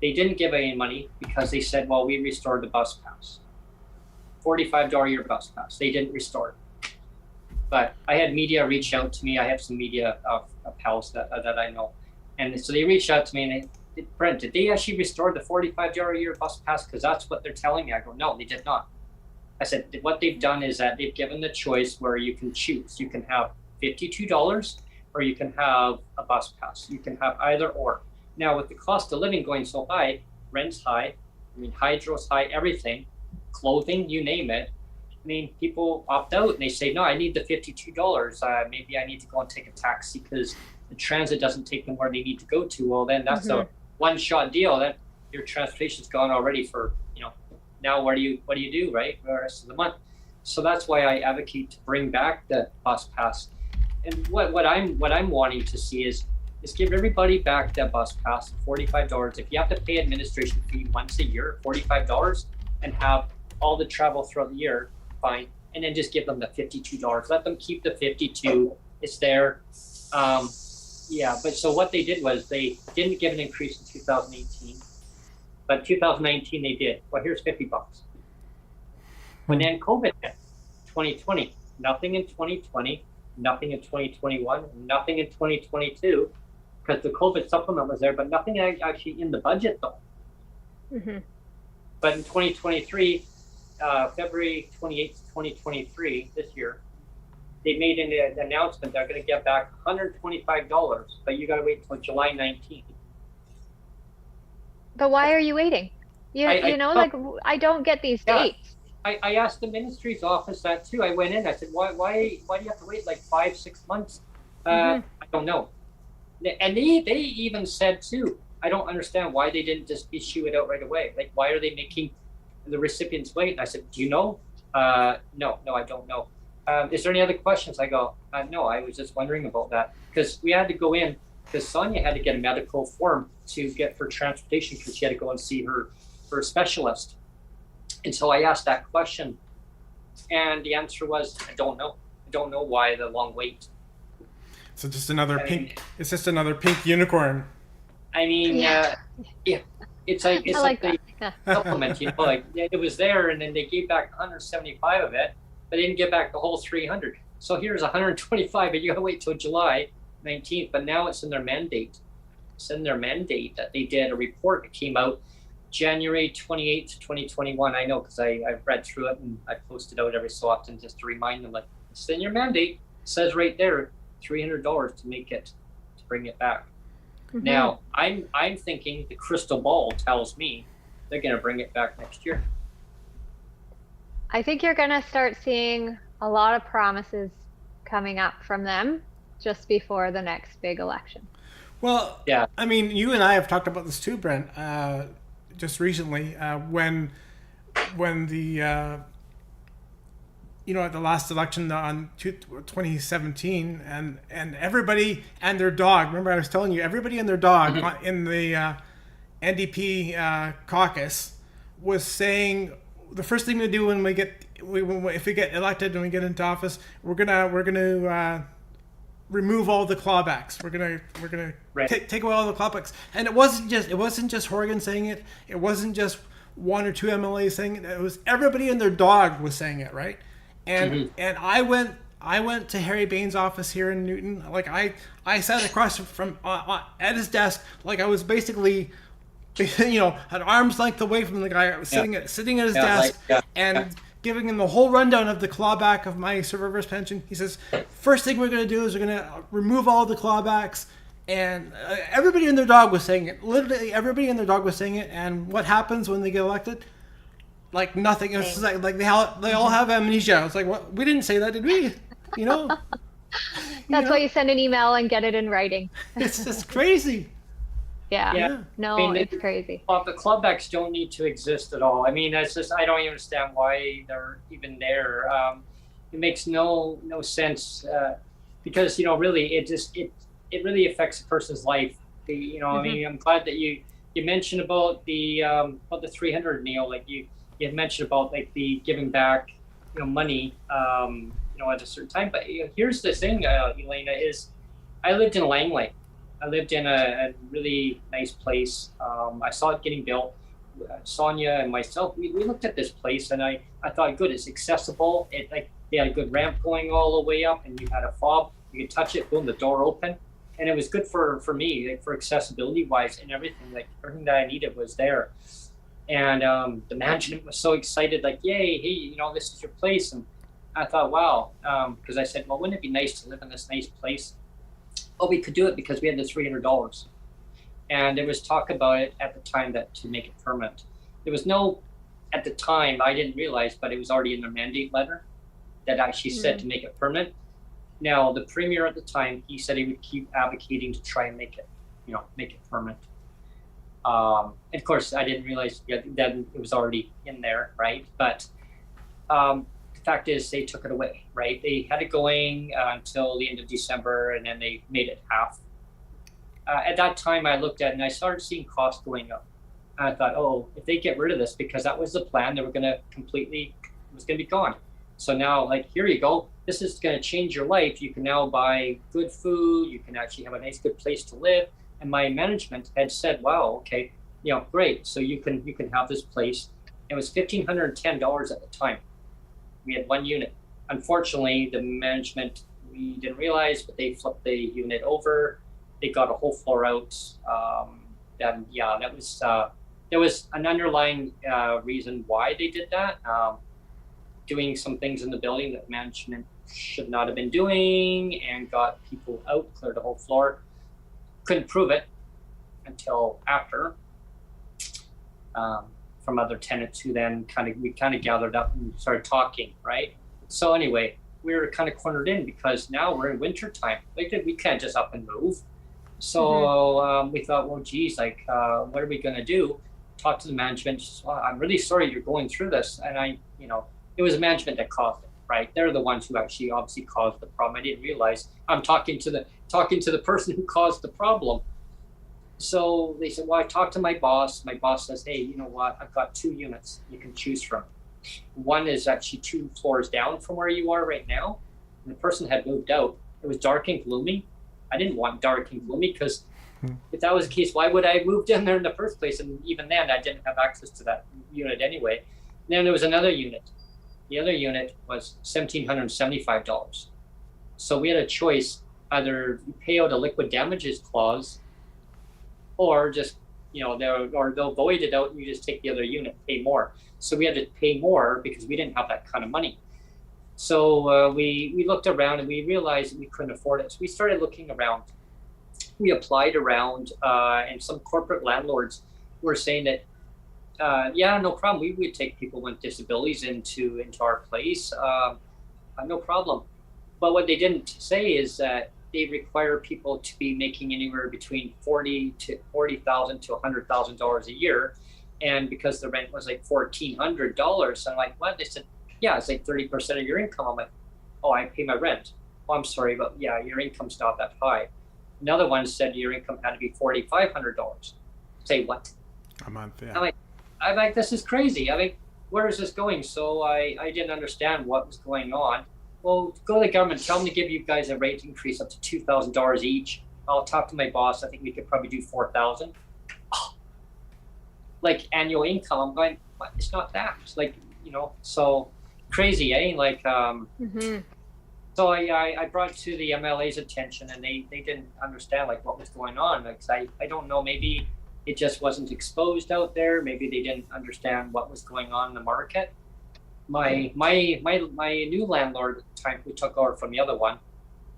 they didn't give any money because they said, well, we restored the bus pass. $45 a year bus pass. They didn't restore it. But I had media reach out to me. I have some media pals that I know. And so they reached out to me and they, Brent, did they actually restore the $45 a year bus pass? Because that's what they're telling me. I go, no, they did not. I said, what they've done is that they've given the choice where you can choose. You can have $52 or you can have a bus pass. You can have either or. Now, with the cost of living going so high, rent's high, hydro's high, everything, clothing, you name it. I mean, people opt out and they say, no, I need the $52. Maybe I need to go and take a taxi because the transit doesn't take them where they need to go to. Well, then that's a one-shot deal. That your transportation's gone already for, now what do you do, right, for the rest of the month? So that's why I advocate to bring back the bus pass. And what I'm wanting to see is give everybody back that bus pass, $45. If you have to pay administration fee once a year, $45, and have all the travel throughout the year, fine. And then just give them the $52. Let them keep the 52. It's there. But so what they did was they didn't give an increase in 2018, but 2019 they did. Well, here's $50. When then COVID hit, 2020, nothing in 2020, nothing in 2021, nothing in 2022, because the COVID supplement was there, but nothing actually in the budget though. But in 2023, February 28th, 2023, this year, they made an announcement they're going to get back $125, but you got to wait until July 19th. But why are you waiting? I don't get these dates. I asked the ministry's office that too. I went in, I said, why do you have to wait like 5-6 months? I don't know. And they even said too, I don't understand why they didn't just issue it out right away. Like, why are they making the recipients wait? And I said, do you know? No, I don't know. Is there any other questions? I go, no, I was just wondering about that. Because we had to go in, because Sonia had to get a medical form to get for transportation because she had to go and see her specialist. And so I asked that question. And the answer was, I don't know. I don't know why the long wait. So just another pink, it's just another pink unicorn. I mean, it's like the supplement, it was there and then they gave back 175 of it, but they didn't give back the whole 300. So here's 125, but you gotta wait till July 19th, but now it's in their mandate. It's in their mandate that they did a report that came out January 28th, 2021. I know, because I've read through it and I post it out every so often just to remind them, like, it's in your mandate. It says right there, $300 to make it, to bring it back. Now, I'm thinking the crystal ball tells me they're going to bring it back next year. I think you're going to start seeing a lot of promises coming up from them just before the next big election. Well, yeah. I mean, you and I have talked about this too, Brent, just recently, when the at the last election on 2017, and everybody and their dog, remember I was telling you, everybody and their dog in the NDP caucus was saying the first thing to do when if we get elected and we get into office, we're gonna remove all the clawbacks. We're gonna take away all the clawbacks. And it wasn't just Horgan saying it. It wasn't just one or two MLAs saying it. It was everybody and their dog was saying it, right? And and I went to Harry Bain's office here in Newton. Like I sat across from at his desk, like I was basically, at arm's length away from the guy. I was sitting at his desk and giving him the whole rundown of the clawback of my survivor's pension. He says, first thing we're going to do is we're going to remove all the clawbacks. And everybody and their dog was saying it. Literally everybody and their dog was saying it. And what happens when they get elected? Like nothing. It's like they all have amnesia. It's like, what? We didn't say that, did we? That's why you send an email and get it in writing. It's just crazy. Yeah. No, it's crazy. Well, the clawbacks don't need to exist at all. I mean, that's just, I don't even understand why they're even there. It makes no sense because, really, it really affects a person's life. I mean, I'm glad that you mentioned about the 300, Neil. Like you had mentioned about like the giving back, money, at a certain time. But here's the thing, Elena, is I lived in Langley. I lived in a really nice place. I saw it getting built. Sonia and myself, we looked at this place, and I thought, good, it's accessible. They had a good ramp going all the way up, and you had a fob. You could touch it, boom, the door open. And it was good for me, like for accessibility wise and everything. Like everything that I needed was there. And the management was so excited, like, yay, hey, this is your place. And I thought, wow, because I said, well, wouldn't it be nice to live in this nice place? Oh, we could do it because we had the $300. And there was talk about it at the time that to make it permanent. There was no, at the time, I didn't realize, but it was already in the mandate letter that actually said to make it permanent. Now, the premier at the time, he said he would keep advocating to try and make it, make it permanent. And of course, I didn't realize that it was already in there, right? But the fact is, they took it away, right? They had it going until the end of December, and then they made it half. At that time, I looked at it, and I started seeing costs going up. And I thought, oh, if they get rid of this, because that was the plan, they were going to it was going to be gone. So now, like, here you go. This is going to change your life. You can now buy good food. You can actually have a nice, good place to live. And my management had said, wow, okay, great. So you can have this place. It was $1,510 at the time. We had one unit. Unfortunately, the management, we didn't realize, but they flipped the unit over. They got a whole floor out. There was an underlying reason why they did that. Doing some things in the building that management should not have been doing, and got people out, cleared the whole floor. Couldn't prove it until after from other tenants who then we gathered up and started talking, right? So anyway, we were kind of cornered in because now we're in winter time. Like, we can't just up and move. So we thought, well, geez, like, what are we going to do? Talk to the management. Well, I'm really sorry you're going through this. And it was management that caused it, right? They're the ones who actually obviously caused the problem. I didn't realize I'm talking to the person who caused the problem. So they said, well, I talked to my boss. My boss says, hey, you know what? I've got 2 units you can choose from. One is actually 2 floors down from where you are right now. And the person had moved out. It was dark and gloomy. I didn't want dark and gloomy because if that was the case, why would I have moved in there in the first place? And even then, I didn't have access to that unit anyway. And then there was another unit. The other unit was $1,775. So we had a choice: either you pay out a liquid damages clause, or just they'll void it out and you just take the other unit, pay more. So we had to pay more because we didn't have that kind of money. So we looked around and we realized we couldn't afford it. So we started looking around. We applied around, and some corporate landlords were saying that, yeah, no problem. We would take people with disabilities into our place, no problem. But what they didn't say is that they require people to be making anywhere between $40,000 to $100,000 a year, and because the rent was like $1,400, I'm like, what? They said, yeah, it's like 30% of your income. I'm like, oh, I pay my rent. Oh, I'm sorry, but yeah, your income's not that high. Another one said your income had to be $4,500. Say what? A month, yeah. I'm like, this is crazy. I mean, where is this going? So I didn't understand what was going on. Well, go to the government, tell them to give you guys a rate increase up to $2,000 each. I'll talk to my boss. I think we could probably do 4,000. Like annual income. I'm going, what? It's not that. It's like, so crazy, eh? Like, so I brought it to the MLA's attention, and they didn't understand like what was going on. Like, I don't know, maybe it just wasn't exposed out there. Maybe they didn't understand what was going on in the market. My new landlord, time who took over from the other one,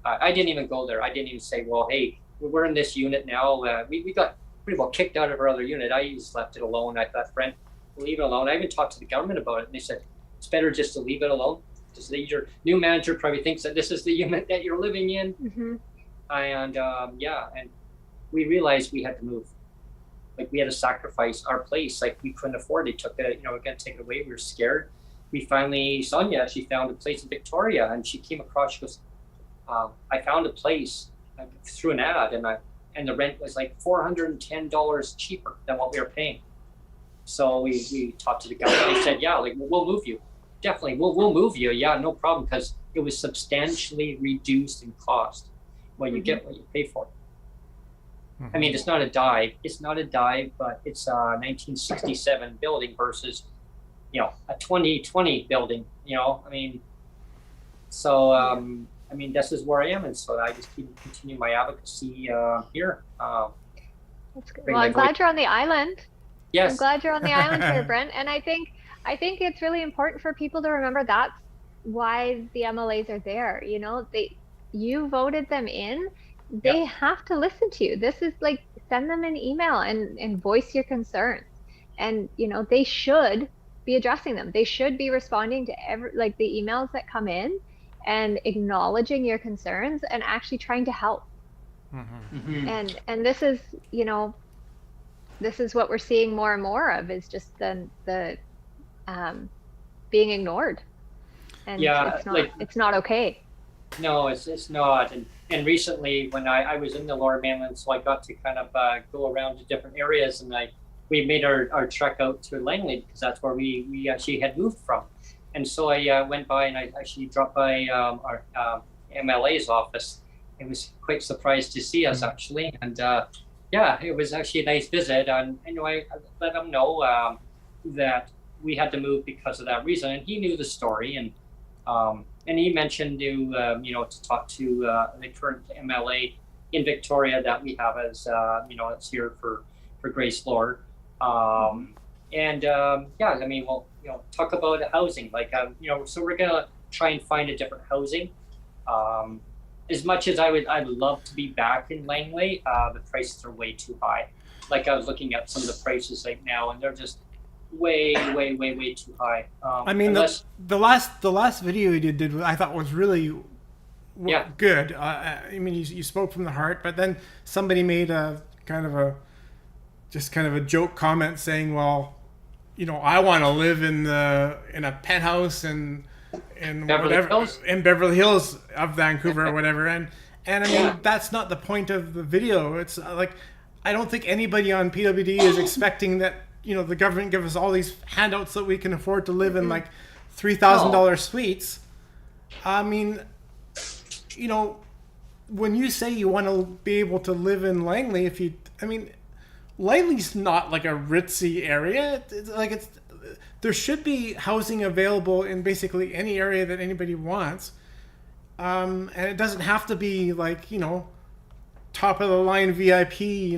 I didn't even go there. I didn't even say, well, hey, we're in this unit now. We got pretty well kicked out of our other unit. I just left it alone. I thought, Brent, leave it alone. I even talked to the government about it, and they said it's better just to leave it alone. Just your new manager probably thinks that this is the unit that you're living in. And and we realized we had to move. Like, we had to sacrifice our place. Like, we couldn't afford it. They took it, we're going to take it away. We were scared. We finally, Sonia, she found a place in Victoria, and she came across, she goes, I found a place through an ad, and the rent was like $410 cheaper than what we were paying. So we talked to the government. They said, yeah, like, we'll move you. Definitely, we'll move you. Yeah, no problem, because it was substantially reduced in cost. Well, you get what you pay for. I mean, it's not a dive. It's not a dive, but it's a 1967 building versus, a 2020 building. I mean, so I mean, this is where I am, and so I just continue my advocacy here. That's good. Well, I'm glad you're on the island. Yes, I'm glad you're on the island here, Brent. And I think it's really important for people to remember that's why the MLAs are there. You voted them in. They have to listen to you. This is like, send them an email and voice your concerns. And, they should be addressing them. They should be responding to the emails that come in and acknowledging your concerns and actually trying to help. And this is, this is what we're seeing more and more of, is just the being ignored. And it's not okay. No, it's not. And recently, when I was in the Lower Mainland, so I got to kind of go around to different areas, and we made our trek out to Langley, because that's where we actually had moved from. And so I went by, and I actually dropped by our MLA's office. It was quite surprised to see us, actually. And it was actually a nice visit. And I let him know that we had to move because of that reason. And he knew the story. And he mentioned to talk to the current MLA in Victoria that we have as it's here for Grace Lord. I mean, we'll talk about housing, so we're gonna try and find a different housing. As much as I'd love to be back in Langley, the prices are way too high. Like, I was looking at some of the prices right now, and they're just way too high. I mean, the last video you did I thought was really good. I mean, you spoke from the heart, but then somebody made a kind of a joke comment saying, well, I want to live in a penthouse in Beverly Hills of Vancouver or whatever, and I mean, that's not the point of the video. It's like, I don't think anybody on PWD is expecting that the government give us all these handouts that we can afford to live in like $3,000 suites. I mean, when you say you want to be able to live in Langley, Langley's not like a ritzy area. There should be housing available in basically any area that anybody wants. And it doesn't have to be like, top of the line VIP,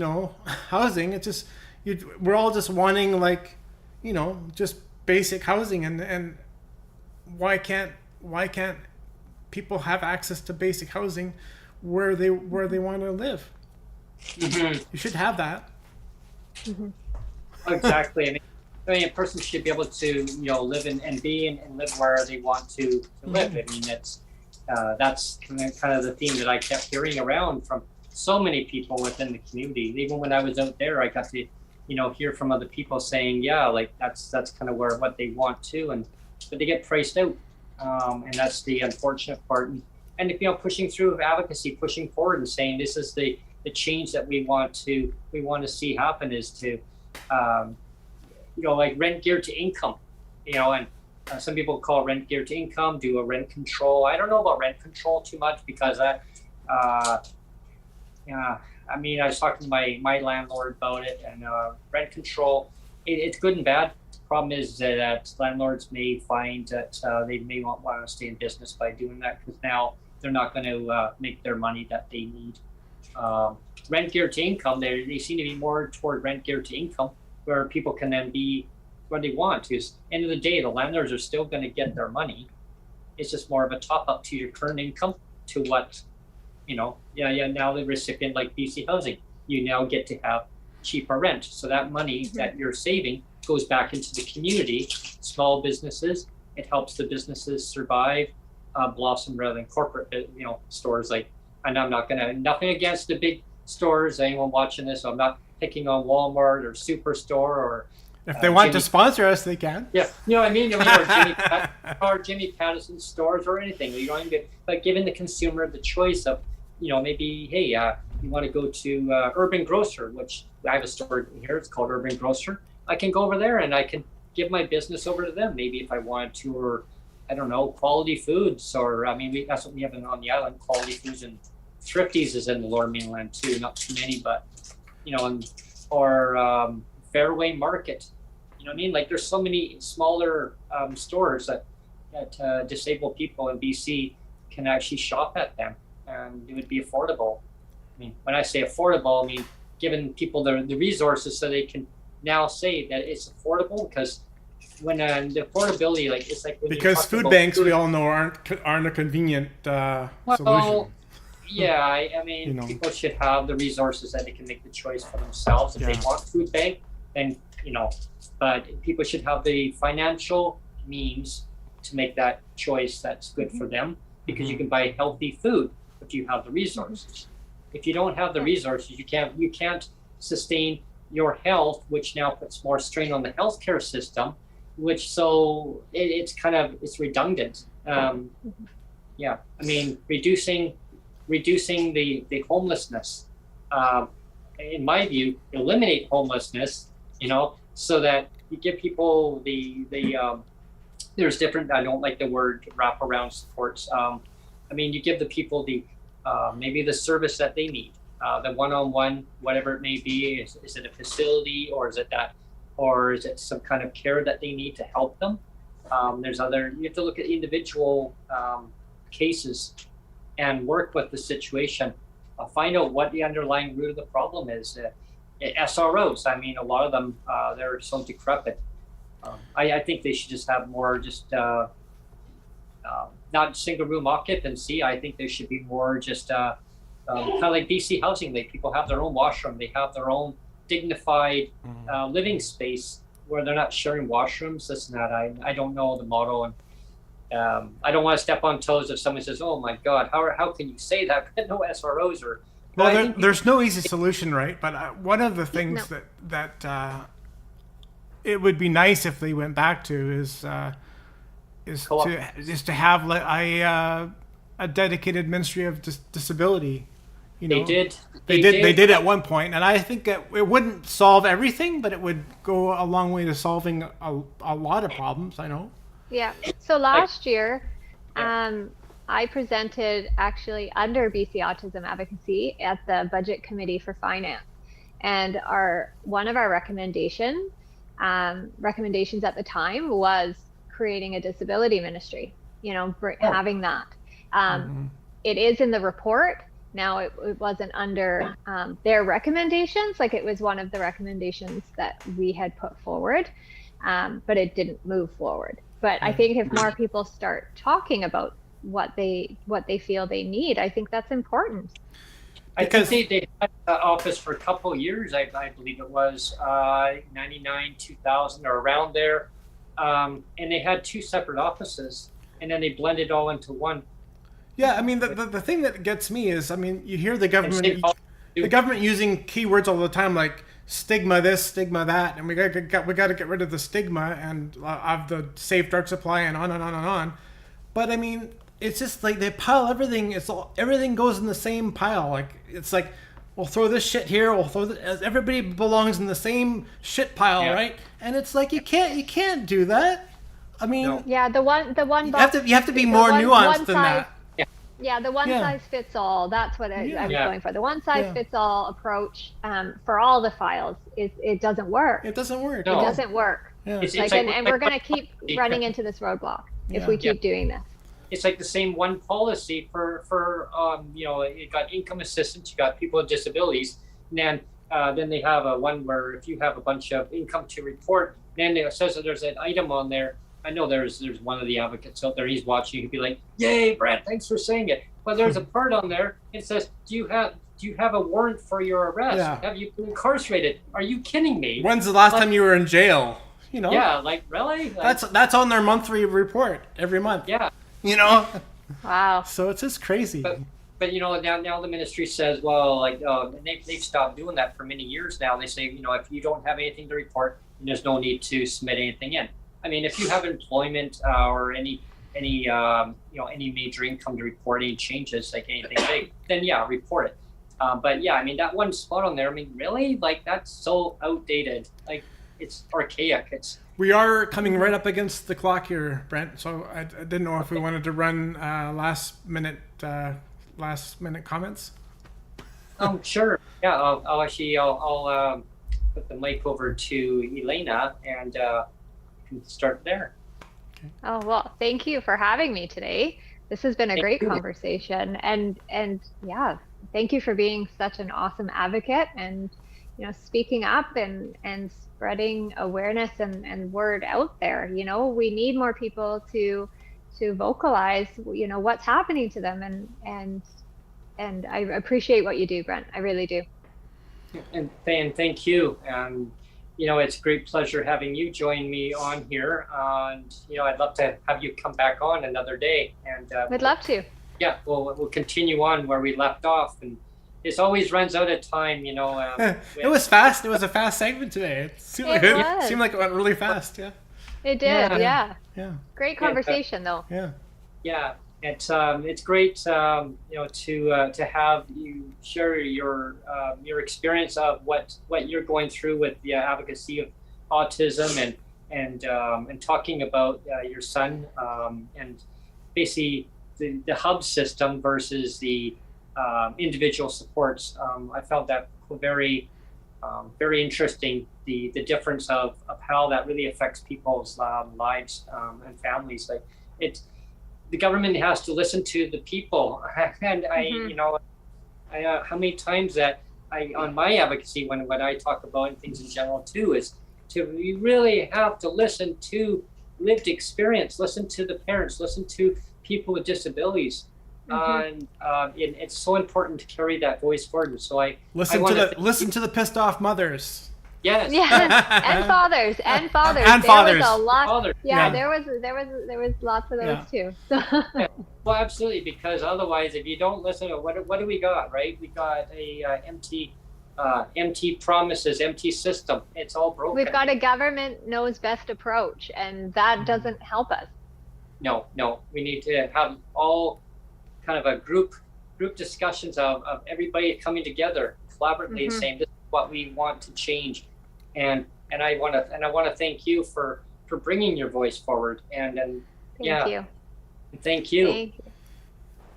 housing. It's just, we're all just wanting just basic housing, and why can't people have access to basic housing where they want to live? You should have that. Exactly. I mean, a person should be able to live and be and live where they want to live. I mean, that's kind of the theme that I kept hearing around from so many people within the community. Even when I was out there, I got to hear from other people saying, that's kind of what they want to, but they get priced out, and that's the unfortunate part. And pushing through advocacy, pushing forward, and saying this is the change that we want to see happen, is to like rent geared to income. and some people call rent geared to income, do a rent control. I don't know about rent control too much because I was talking to my landlord about it, and rent control, it's good and bad. The problem is that landlords may find that they may not want to stay in business by doing that, because now they're not going to make their money that they need. Rent geared to income, they seem to be more toward rent geared to income, where people can then be what they want. Because end of the day, the landlords are still going to get their money. It's just more of a top up to your current income, to what, now the recipient like BC Housing, you now get to have cheaper rent. So that money that you're saving goes back into the community, small businesses. It helps the businesses survive, blossom, rather than corporate, stores like, and I'm not going to, nothing against the big stores, anyone watching this, so I'm not picking on Walmart or Superstore or if they want to sponsor us, they can. Yeah, or Jimmy Patterson's stores or anything. You don't even get, but giving the consumer the choice of, maybe, hey, you want to go to Urban Grocer, which I have a store here. It's called Urban Grocer. I can go over there and I can give my business over to them. Maybe if I wanted to, or I don't know, Quality Foods, or that's what we have on the island. Quality Foods and Thrifties is in the Lower Mainland too. Not too many, but or Fairway Market. Like there's so many smaller stores that disabled people in BC can actually shop at them, and it would be affordable. When I say affordable, giving people the resources so they can now say that it's affordable, because when the affordability, like it's like when because food banks, we all know, aren't a convenient solution. Yeah, people should have the resources that they can make the choice for themselves. If they want food bank, then but people should have the financial means to make that choice that's good for them, because you can buy healthy food if you have the resources. If you don't have the resources, you can't sustain your health, which now puts more strain on the healthcare system, it's redundant. Reducing the homelessness, in my view, eliminate homelessness, so that you give people there's different, I don't like the word wraparound supports. You give the people maybe the service that they need, the one-on-one, whatever it may be. Is it a facility, or is it some kind of care that they need to help them? You have to look at individual cases and work with the situation. Find out what the underlying root of the problem is. SROs, a lot of them, they're so decrepit. I think they should just have more not single room occupancy. I think there should be more just kind of like BC Housing. People have their own washroom. They have their own dignified living space where they're not sharing washrooms. This and that. I don't know the model, and I don't want to step on toes if someone says, "Oh my God, how can you say that?" No SROs or. Well, there's no easy solution, right? But one of the things that it would be nice if they went back to is to have a dedicated Ministry of Disability. They did. They did at one point, and I think that it wouldn't solve everything, but it would go a long way to solving a lot of problems. I know. Yeah. So last year, I presented actually under BC Autism Advocacy at the Budget Committee for Finance, and one of our recommendations at the time was creating a disability ministry. Having that. It is in the report. Now it wasn't under their recommendations, like it was one of the recommendations that we had put forward, but it didn't move forward. But I think if more people start talking about what they feel they need, I think that's important. I think they had office for a couple of years. I believe it was 99, 2000 or around there, and they had two separate offices, and then they blended all into one. Yeah, the thing that gets me is, you hear the government using keywords all the time, like stigma this, stigma that, and we got to get rid of the stigma and of the safe drug supply and on and on and on. But it's just like they pile everything. Everything goes in the same pile. Like it's like we'll throw this shit here. We'll throw everybody belongs in the same shit pile, right? And it's like you can't do that. I mean, No. Yeah, the one you have to be the more one nuanced than size, that. yeah, the one Yeah. size fits all. That's what I was Yeah. going for. The one size Yeah. fits all approach for all the files it doesn't work. It doesn't work. No. It doesn't work. Yeah. It's Like, like and we're going to keep running into this roadblock if we keep doing this. it's like the same one policy for you know, you got income assistance, you got people with disabilities, and then they have a one where if you have a bunch of income to report, then it says that there's an item on there. I know there's one of the advocates out there, he's watching, he'd be like, "Yay, Brent, thanks for saying it." But there's a part on there, it says, do you have a warrant for your arrest? Yeah. Have you been incarcerated? Are you kidding me? When's the last time you were in jail? You know. Yeah, like really? Like, That's on their monthly report every month. yeah. You know. Wow. So it's just crazy. But you know, now the ministry says, well, like they've stopped doing that for many years now. They say, you know, if you don't have anything to report, there's no need to submit anything in. I mean, if you have employment or any you know, any major income to report, any changes, like anything big, then yeah, report it. But yeah, I mean, that one spot on there, I mean, really, like that's so outdated. Like it's archaic. We are coming right up against the clock here, Brent. So I didn't know if we wanted to run last minute comments. Sure. Yeah, I'll put the mic over to Elena and can start there. Oh, well, thank you for having me today. This has been a great conversation, and yeah, thank you for being such an awesome advocate and, you know, speaking up and spreading awareness and word out there. You know, we need more people to vocalize, you know, what's happening to them, and I appreciate what you do, Brent. I really do. And thank you. You know, it's a great pleasure having you join me on here. And you know, I'd love to have you come back on another day. And I'd love to. Yeah, we'll continue on where we left off. And this always runs out of time, you know. It was fast. It was a fast segment today. It seemed like it went really fast. Yeah. It did. Yeah. Great Yeah, conversation, though. Yeah. Yeah, it's great, you know, to have you share your experience of what you're going through with the advocacy of autism and talking about your son and basically the hub system versus the individual supports. I found that very interesting, the difference of how that really affects people's lives and families. Like the government has to listen to the people, and you know, how many times that on my advocacy when I talk about things in general too is we really have to listen to lived experience, listen to the parents, listen to people with disabilities, and it's so important to carry that voice forward. So listen to the pissed off mothers. Yes. Yeah, and fathers. And there fathers. was a lot. Fathers. Yeah, there was lots of those too. Yeah. Well, absolutely, because otherwise, if you don't listen, what do we got? Right? We got a empty promises, empty system. It's all broken. We've got a government knows best approach, and that doesn't help us. No. We need to have all kind of a group discussions of everybody coming together collaboratively and saying this is what we want to change, and I want to thank you for bringing your voice forward and Thank you. Thank you. Thank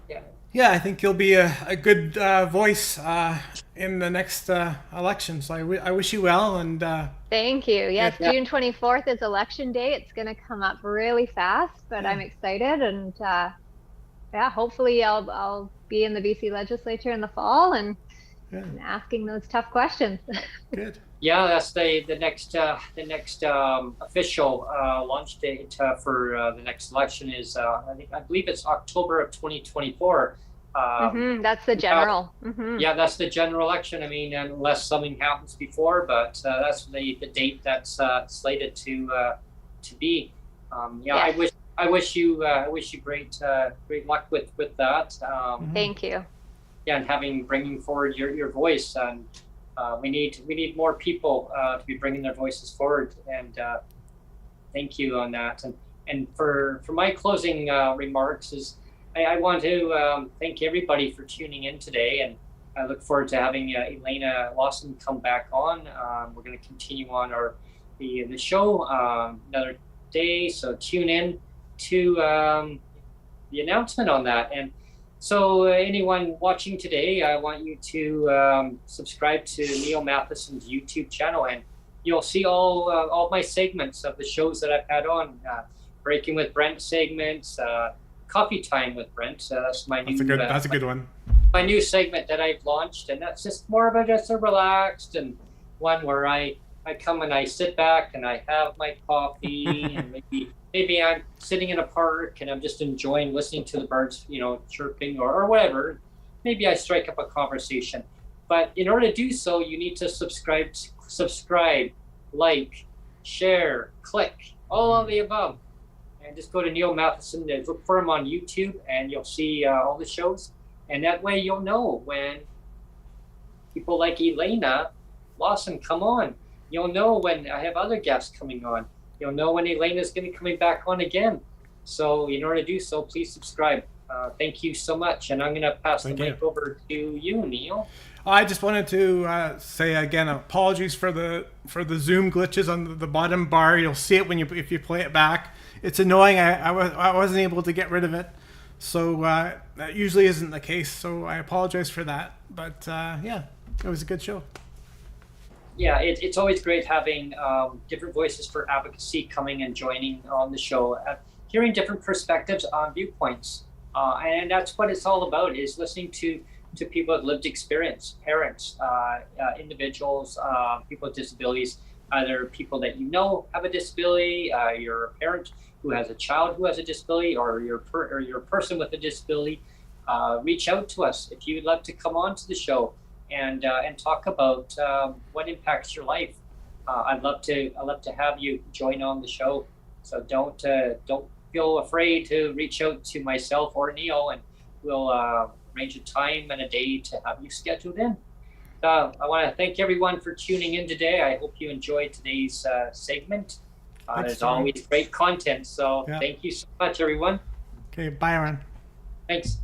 you. Yeah, I think you'll be a good voice in the next election. So I wish you well. And Thank you. Yes, Yeah. June 24th is election day. It's going to come up really fast, but I'm excited. And yeah, hopefully I'll be in the BC legislature in the fall and asking those tough questions. Good. Yeah, that's the next official launch date for the next election is I believe it's October of 2024. That's the general. Yeah, that's the general election. I mean, unless something happens before, but that's the date that's slated to be. Yeah, yes. I wish you great luck with that. Thank you. Yeah, and bringing forward your voice, and we need more people to be bringing their voices forward, and thank you on that. And for my closing remarks is I want to thank everybody for tuning in today, and I look forward to having Elena Lawson come back on. We're going to continue on the show day. So tune in to the announcement on that. And so anyone watching today, I want you to subscribe to Neil Matheson's YouTube channel, and you'll see all my segments of the shows that I've had on. Breaking with Brent segments, Coffee Time with Brent. That's my new. That's a good one. My new segment that I've launched, and that's just more of just a relaxed and one where I come and I sit back and I have my coffee and maybe I'm sitting in a park and I'm just enjoying listening to the birds, chirping or whatever. Maybe I strike up a conversation. But in order to do so, you need to subscribe, like, share, click, all of the above. And just go to Neil Matheson, look for him on YouTube, and you'll see all the shows. And that way you'll know when people like Elena Lawson come on. You'll know when I have other guests coming on. You'll know when Elena's going to be coming back on again. So in order to do so, please subscribe. Thank you so much. And I'm going to pass the mic over to you, Neil. I just wanted to say again, apologies for the Zoom glitches on the bottom bar. You'll see it if you play it back. It's annoying. I wasn't able to get rid of it. So that usually isn't the case. So I apologize for that. But yeah, it was a good show. Yeah, it's always great having different voices for advocacy coming and joining on the show, hearing different perspectives on viewpoints. And that's what it's all about, is listening to people with lived experience, parents, individuals, people with disabilities, either people that have a disability, you're a parent who has a child who has a disability, or you're a person with a disability. Reach out to us if you'd love to come on to the show and talk about what impacts your life. I'd love to have you join on the show. So don't feel afraid to reach out to myself or Neil, and we'll arrange a time and a day to have you scheduled in. I want to thank everyone for tuning in today. I hope you enjoyed today's segment. There's always great content. So Thank you so much, everyone. Okay, bye, Aaron. Thanks.